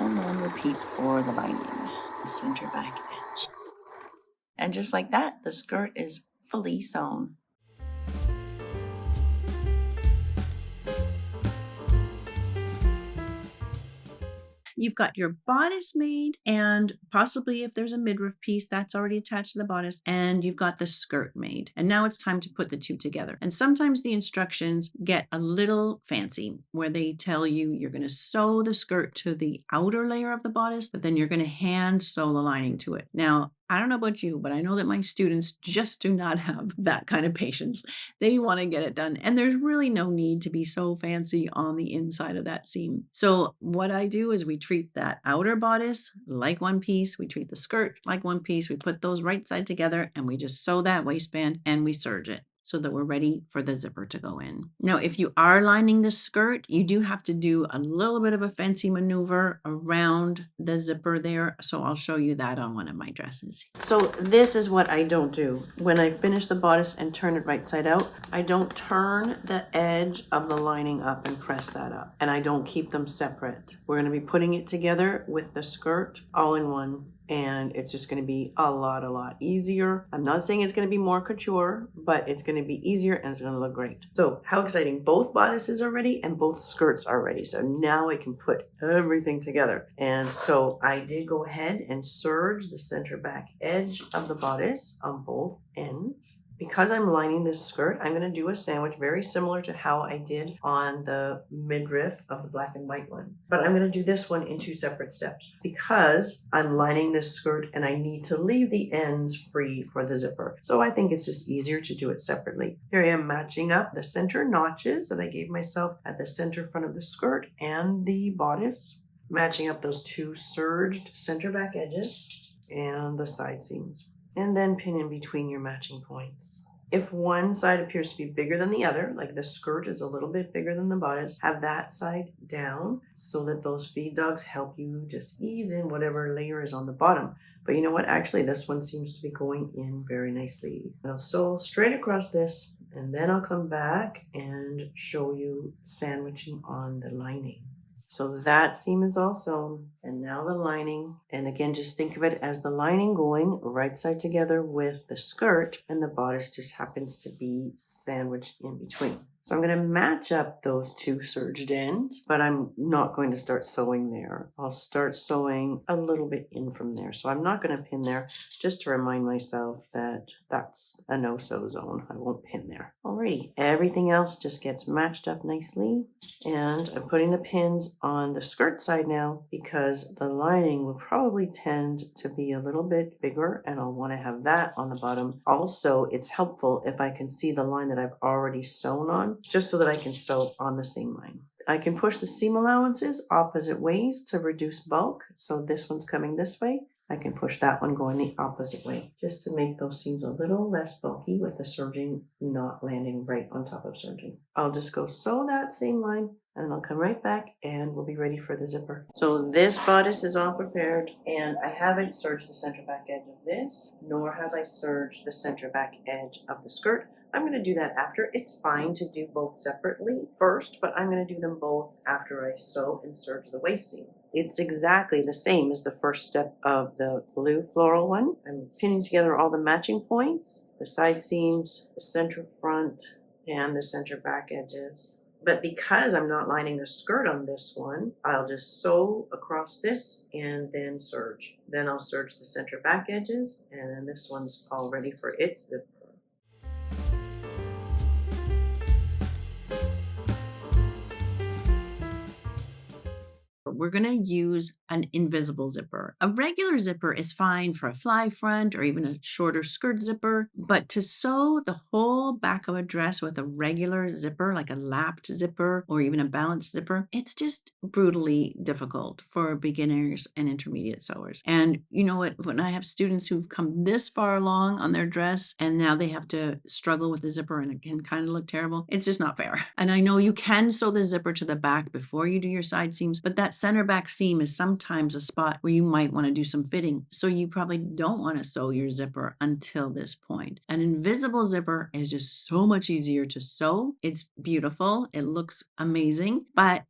And then repeat for the lining, the center back edge. And just like that, the skirt is fully sewn. You've got your bodice made, and possibly if there's a midriff piece that's already attached to the bodice, and you've got the skirt made. And now it's time to put the two together. And sometimes the instructions get a little fancy where they tell you you're going to sew the skirt to the outer layer of the bodice, but then you're going to hand sew the lining to it. Now, I don't know about you, but I know that my students just do not have that kind of patience. They want to get it done. And there's really no need to be so fancy on the inside of that seam. So what I do is we treat that outer bodice like one piece. We treat the skirt like one piece. We put those right side together and we just sew that waistband and we serge it so that we're ready for the zipper to go in. Now, if you are lining the skirt, you do have to do a little bit of a fancy maneuver around the zipper there. So I'll show you that on one of my dresses. So this is what I don't do. When I finish the bodice and turn it right side out, I don't turn the edge of the lining up and press that up. And I don't keep them separate. We're going to be putting it together with the skirt all in one. And it's just going to be a lot easier. I'm not saying it's going to be more couture, but it's going to be easier and it's going to look great. So how exciting. Both bodices are ready and both skirts are ready. So now I can put everything together. And so I did go ahead and serge the center back edge of the bodice on both ends. Because I'm lining this skirt, I'm going to do a sandwich very similar to how I did on the midriff of the black and white one. But I'm going to do this one in 2 separate steps because I'm lining this skirt and I need to leave the ends free for the zipper. So I think it's just easier to do it separately. Here I am matching up the center notches that I gave myself at the center front of the skirt and the bodice, matching up those 2 serged center back edges and the side seams. And then pin in between your matching points. If one side appears to be bigger than the other, like the skirt is a little bit bigger than the bodice, have that side down so that those feed dogs help you just ease in whatever layer is on the bottom. But you know what? Actually, this one seems to be going in very nicely. I'll sew straight across this, and then I'll come back and show you sandwiching on the lining. So that seam is all sewn, and now the lining, and again, just think of it as the lining going right side together with the skirt, and the bodice just happens to be sandwiched in between. So I'm going to match up those two serged ends, but I'm not going to start sewing there. I'll start sewing a little bit in from there. So I'm not going to pin there, just to remind myself that that's a no-sew zone. I won't pin there. Alrighty, everything else just gets matched up nicely. And I'm putting the pins on the skirt side now because the lining will probably tend to be a little bit bigger, and I'll want to have that on the bottom. Also, it's helpful if I can see the line that I've already sewn on, just so that I can sew on the same line. I can push the seam allowances opposite ways to reduce bulk. So this one's coming this way. I can push that one going the opposite way, just to make those seams a little less bulky with the serging not landing right on top of serging. I'll just go sew that same line, and then I'll come right back and we'll be ready for the zipper. So this bodice is all prepared, and I haven't serged the center back edge of this, nor have I serged the center back edge of the skirt. I'm going to do that after. It's fine to do both separately first, but I'm going to do them both after I sew and serge the waist seam. It's exactly the same as the first step of the blue floral one. I'm pinning together all the matching points, the side seams, the center front, and the center back edges. But because I'm not lining the skirt on this one, I'll just sew across this and then serge. Then I'll serge the center back edges, and then this one's all ready for its zipper. We're going to use an invisible zipper. A regular zipper is fine for a fly front or even a shorter skirt zipper, but to sew the whole back of a dress with a regular zipper, like a lapped zipper or even a balanced zipper, it's just brutally difficult for beginners and intermediate sewers. And you know what? When I have students who've come this far along on their dress and now they have to struggle with the zipper and it can kind of look terrible, it's just not fair. And I know you can sew the zipper to the back before you do your side seams, but that center back seam is sometimes a spot where you might want to do some fitting. So you probably don't want to sew your zipper until this point. An invisible zipper is just so much easier to sew. It's beautiful. It looks amazing, but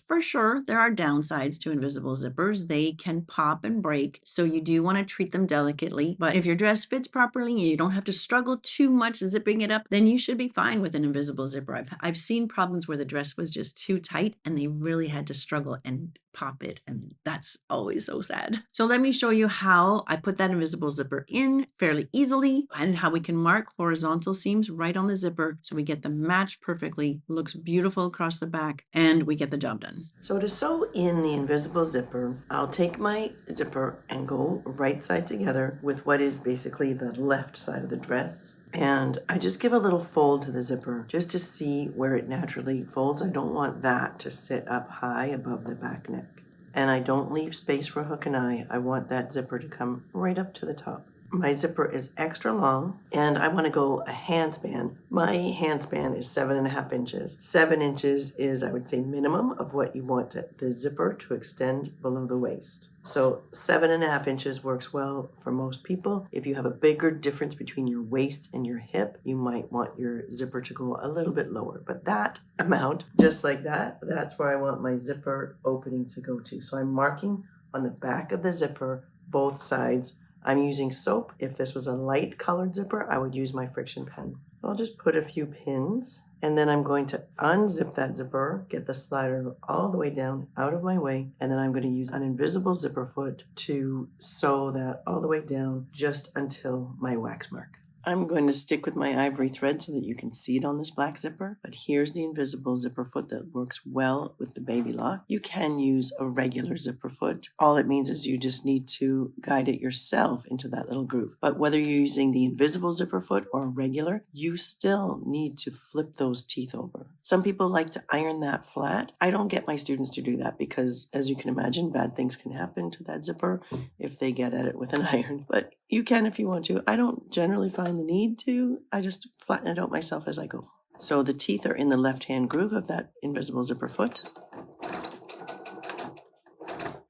for sure, there are downsides to invisible zippers. They can pop and break, so you do want to treat them delicately. But if your dress fits properly and you don't have to struggle too much zipping it up, then you should be fine with an invisible zipper. I've seen problems where the dress was just too tight and they really had to struggle and pop it, and that's always so sad. So let me show you how I put that invisible zipper in fairly easily and how we can mark horizontal seams right on the zipper so we get them matched perfectly, looks beautiful across the back, and we get the job done. So to sew in the invisible zipper, I'll take my zipper and go right side together with what is basically the left side of the dress. And I just give a little fold to the zipper just to see where it naturally folds. I don't want that to sit up high above the back neck. And I don't leave space for hook and eye. I want that zipper to come right up to the top. My zipper is extra long and I want to go a handspan. My handspan is 7.5 inches. 7 inches is, I would say, minimum of what you want the zipper to extend below the waist. So 7.5 inches works well for most people. If you have a bigger difference between your waist and your hip, you might want your zipper to go a little bit lower. But that amount, just like that, that's where I want my zipper opening to go to. So I'm marking on the back of the zipper, both sides. I'm using soap. If this was a light colored zipper, I would use my friction pen. I'll just put a few pins, and then I'm going to unzip that zipper, get the slider all the way down out of my way, and then I'm going to use an invisible zipper foot to sew that all the way down just until my wax mark. I'm going to stick with my ivory thread so that you can see it on this black zipper, but here's the invisible zipper foot that works well with the Baby Lock. You can use a regular zipper foot. All it means is you just need to guide it yourself into that little groove. But whether you're using the invisible zipper foot or a regular, you still need to flip those teeth over. Some people like to iron that flat. I don't get my students to do that because, as you can imagine, bad things can happen to that zipper if they get at it with an iron. But you can if you want to. I don't generally find the need to. I just flatten it out myself as I go. So the teeth are in the left-hand groove of that invisible zipper foot.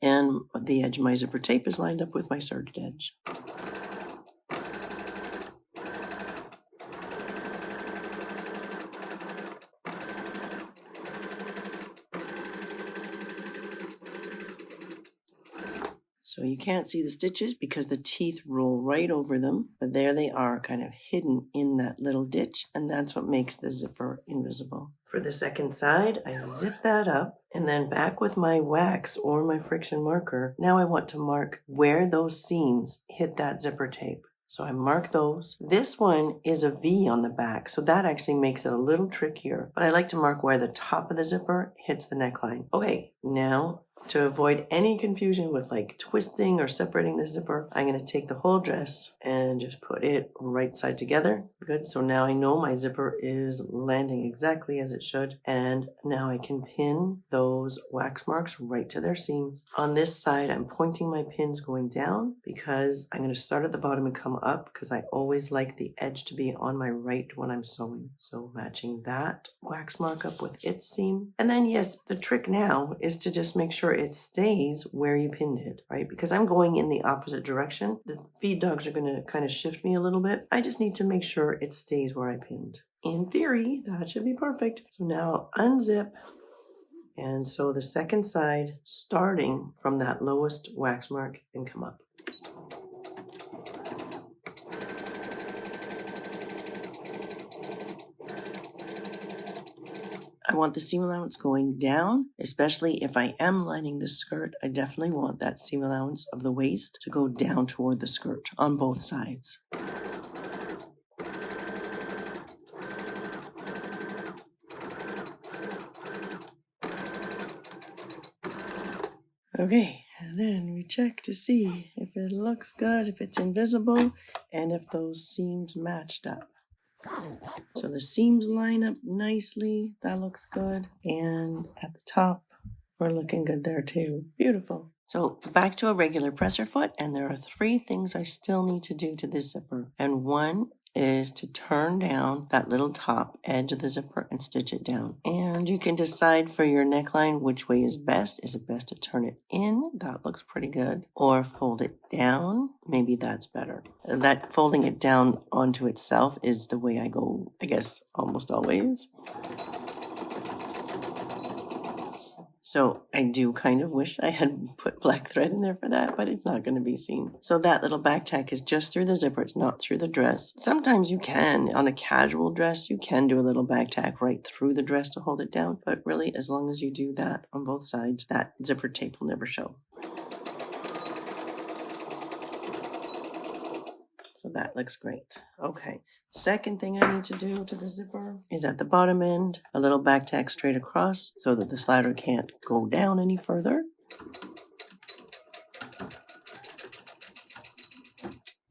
And the edge of my zipper tape is lined up with my serged edge. So you can't see the stitches because the teeth roll right over them, but there they are, kind of hidden in that little ditch, and that's what makes the zipper invisible. For the second side, I zip that up, and then back with my wax or my friction marker, now I want to mark where those seams hit that zipper tape. So I mark those. This one is a V on the back, so that actually makes it a little trickier, but I like to mark where the top of the zipper hits the neckline. Okay, now to avoid any confusion with like twisting or separating the zipper, I'm going to take the whole dress and just put it right side together. Good, so now I know my zipper is landing exactly as it should, and now I can pin those wax marks right to their seams. On this side, I'm pointing my pins going down because I'm going to start at the bottom and come up because I always like the edge to be on my right when I'm sewing. So matching that wax mark up with its seam. And then yes, the trick now is to just make sure it stays where you pinned it, right? Because I'm going in the opposite direction. The feed dogs are going to kind of shift me a little bit. I just need to make sure it stays where I pinned. In theory, that should be perfect. So now I'll unzip and sew the second side starting from that lowest wax mark and come up. I want the seam allowance going down, especially if I am lining the skirt. I definitely want that seam allowance of the waist to go down toward the skirt on both sides. Okay, and then we check to see if it looks good, if it's invisible, and if those seams matched up. So the seams line up nicely. That looks good. And at the top, we're looking good there too. Beautiful. So back to a regular presser foot, and there are 3 things I still need to do to this zipper. And one is to turn down that little top edge of the zipper and stitch it down. And you can decide for your neckline which way is best. Is it best to turn it in? That looks pretty good. Or fold it down? Maybe that's better. That folding it down onto itself is the way I go, I guess, almost always. So I do kind of wish I had put black thread in there for that, but it's not going to be seen. So that little back tack is just through the zipper. It's not through the dress. Sometimes you can, on a casual dress, you can do a little back tack right through the dress to hold it down. But really, as long as you do that on both sides, that zipper tape will never show. So that looks great. Okay. Second thing I need to do to the zipper is at the bottom end, a little back tack straight across so that the slider can't go down any further.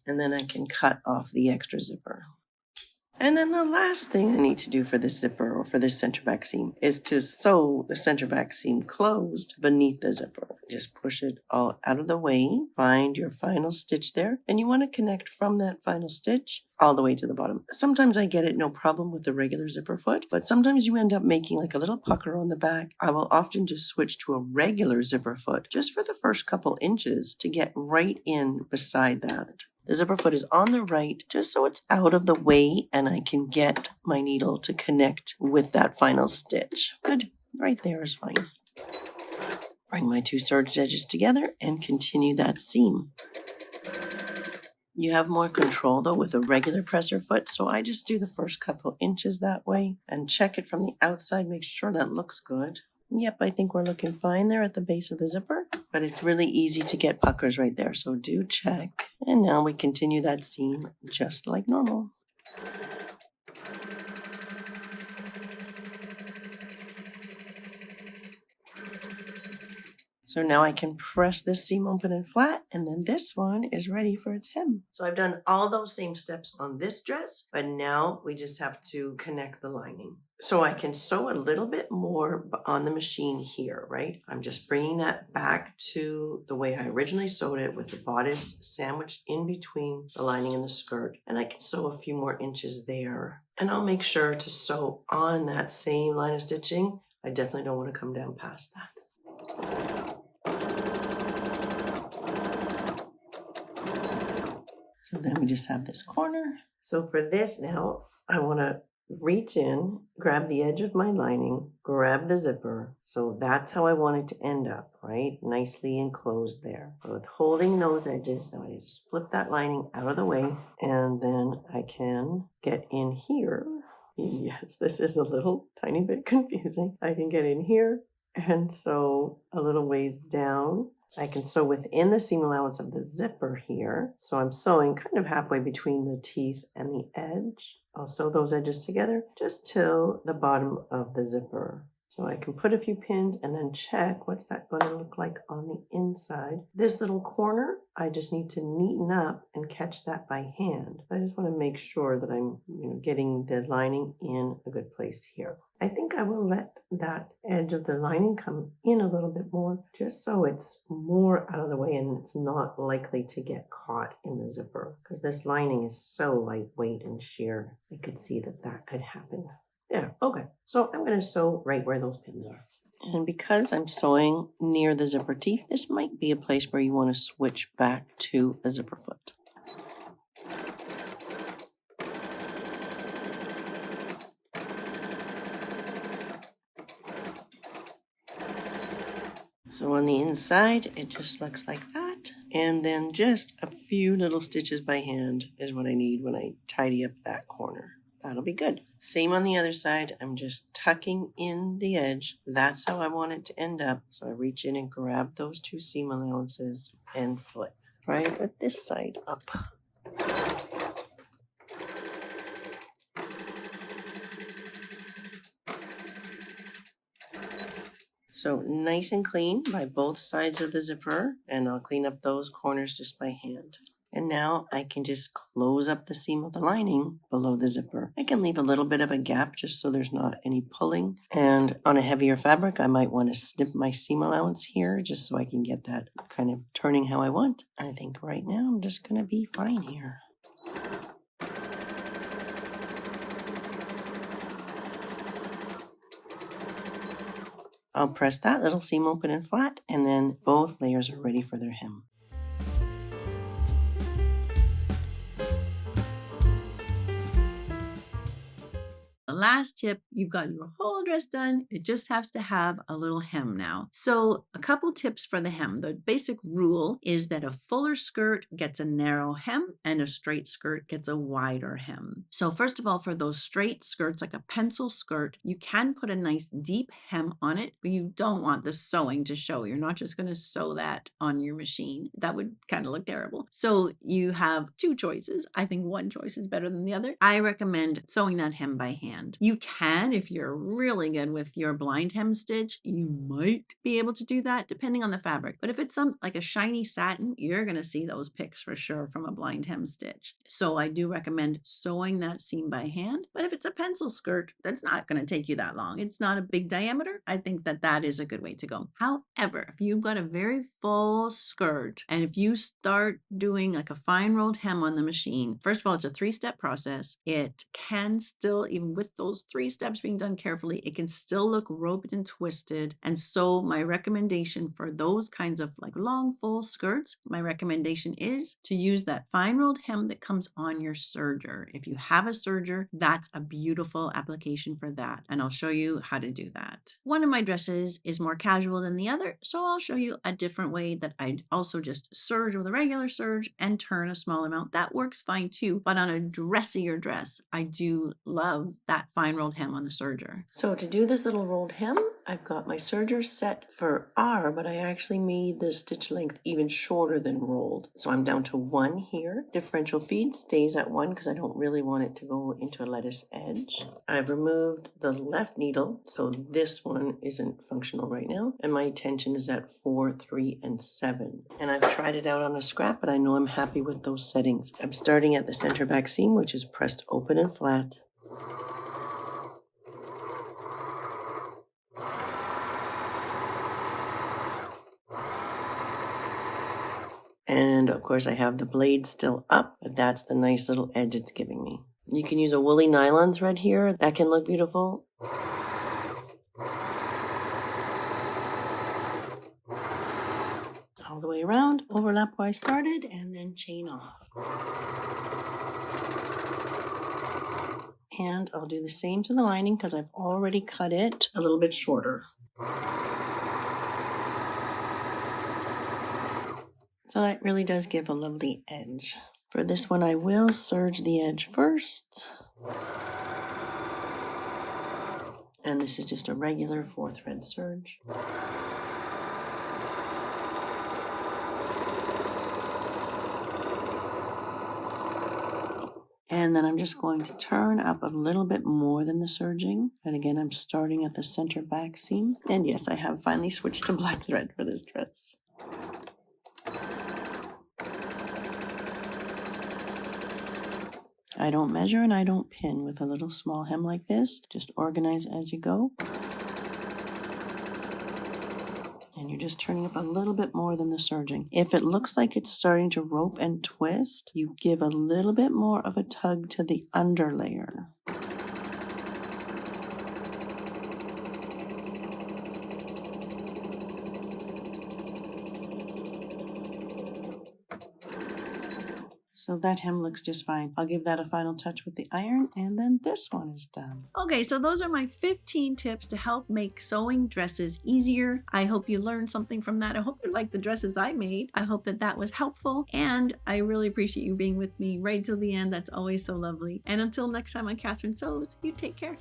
And then I can cut off the extra zipper. And then the last thing I need to do for this zipper or for this center back seam is to sew the center back seam closed beneath the zipper. Just push it all out of the way, find your final stitch there, and you want to connect from that final stitch all the way to the bottom. Sometimes I get it no problem with the regular zipper foot, but sometimes you end up making like a little pucker on the back. I will often just switch to a regular zipper foot just for the first couple inches to get right in beside that. The zipper foot is on the right, just so it's out of the way and I can get my needle to connect with that final stitch. Good, right there is fine. Bring my 2 serged edges together and continue that seam. You have more control though with a regular presser foot, so I just do the first couple inches that way and check it from the outside, make sure that looks good. Yep, I think we're looking fine there at the base of the zipper, but it's really easy to get puckers right there, so do check. And now we continue that seam just like normal. So now I can press this seam open and flat, and then this one is ready for its hem. So I've done all those same steps on this dress, but now we just have to connect the lining. So I can sew a little bit more on the machine here, right? I'm just bringing that back to the way I originally sewed it with the bodice sandwiched in between the lining and the skirt. And I can sew a few more inches there. And I'll make sure to sew on that same line of stitching. I definitely don't want to come down past that. So then we just have this corner. So for this now, I want to reach in, grab the edge of my lining, grab the zipper. So that's how I want it to end up, right? Nicely enclosed there. With holding those edges, so I just flip that lining out of the way, and then I can get in here. Yes, this is a little tiny bit confusing. I can get in here and sew a little ways down. I can sew within the seam allowance of the zipper here. So I'm sewing kind of halfway between the teeth and the edge. I'll sew those edges together just till the bottom of the zipper. So I can put a few pins and then check what's that going to look like on the inside. This little corner, I just need to neaten up and catch that by hand. I just want to make sure that I'm getting the lining in a good place here. I think I will let that edge of the lining come in a little bit more, just so it's more out of the way and it's not likely to get caught in the zipper, because this lining is so lightweight and sheer. I could see that could happen. There, okay. So I'm going to sew right where those pins are. And because I'm sewing near the zipper teeth, this might be a place where you want to switch back to a zipper foot. So on the inside, it just looks like that. And then just a few little stitches by hand is what I need when I tidy up that corner. That'll be good. Same on the other side. I'm just tucking in the edge. That's how I want it to end up. So I reach in and grab those two seam allowances and flip. Try it with this side up. So nice and clean by both sides of the zipper, and I'll clean up those corners just by hand. And now I can just close up the seam of the lining below the zipper. I can leave a little bit of a gap just so there's not any pulling. And on a heavier fabric, I might want to snip my seam allowance here just so I can get that kind of turning how I want. I think right now I'm just going to be fine here. I'll press that little seam open and flat, and then both layers are ready for their hem. The last tip, you've got your whole dress done. It just has to have a little hem now. So a couple tips for the hem. The basic rule is that a fuller skirt gets a narrow hem and a straight skirt gets a wider hem. So first of all, for those straight skirts, like a pencil skirt, you can put a nice deep hem on it, but you don't want the sewing to show. You're not just going to sew that on your machine. That would kind of look terrible. So you have two choices. I think one choice is better than the other. I recommend sewing that hem by hand. You can, if you're really good with your blind hem stitch, you might be able to do that depending on the fabric. But if it's like a shiny satin, you're going to see those picks for sure from a blind hem stitch. So I do recommend sewing that seam by hand. But if it's a pencil skirt, that's not going to take you that long. It's not a big diameter. I think that is a good way to go. However, if you've got a very full skirt and if you start doing like a fine rolled hem on the machine, first of all, it's a 3-step process. It can still, even with those 3 steps being done carefully, it can still look roped and twisted. And so my recommendation for those kinds of like long full skirts, my recommendation is to use that fine rolled hem that comes on your serger. If you have a serger, that's a beautiful application for that. And I'll show you how to do that. One of my dresses is more casual than the other, so I'll show you a different way that I'd also just serge with a regular serge and turn a small amount. That works fine too, but on a dressier dress, I do love that fine rolled hem on the serger. So to do this little rolled hem, I've got my serger set for R, but I actually made the stitch length even shorter than rolled. So I'm down to 1 here. Differential feed stays at 1 because I don't really want it to go into a lettuce edge. I've removed the left needle, so this one isn't functional right now, and my tension is at 4, 3, and 7. And I've tried it out on a scrap, but I know I'm happy with those settings. I'm starting at the center back seam, which is pressed open and flat. And of course I have the blade still up, but that's the nice little edge it's giving me. You can use a woolly nylon thread here. That can look beautiful. All the way around, overlap where I started, and then chain off. And I'll do the same to the lining because I've already cut it a little bit shorter. So that really does give a lovely edge. For this one, I will serge the edge first. And this is just a regular 4-thread serge. And then I'm just going to turn up a little bit more than the serging. And again, I'm starting at the center back seam. And yes, I have finally switched to black thread for this dress. I don't measure and I don't pin with a little small hem like this. Just organize as you go. And you're just turning up a little bit more than the serging. If it looks like it's starting to rope and twist, you give a little bit more of a tug to the under layer. So that hem looks just fine. I'll give that a final touch with the iron, and then this one is done. Okay, so those are my 15 tips to help make sewing dresses easier. I hope you learned something from that. I hope you like the dresses I made. I hope that that was helpful, and I really appreciate you being with me right till the end. That's always so lovely. And until next time on Catherine Sews, you take care.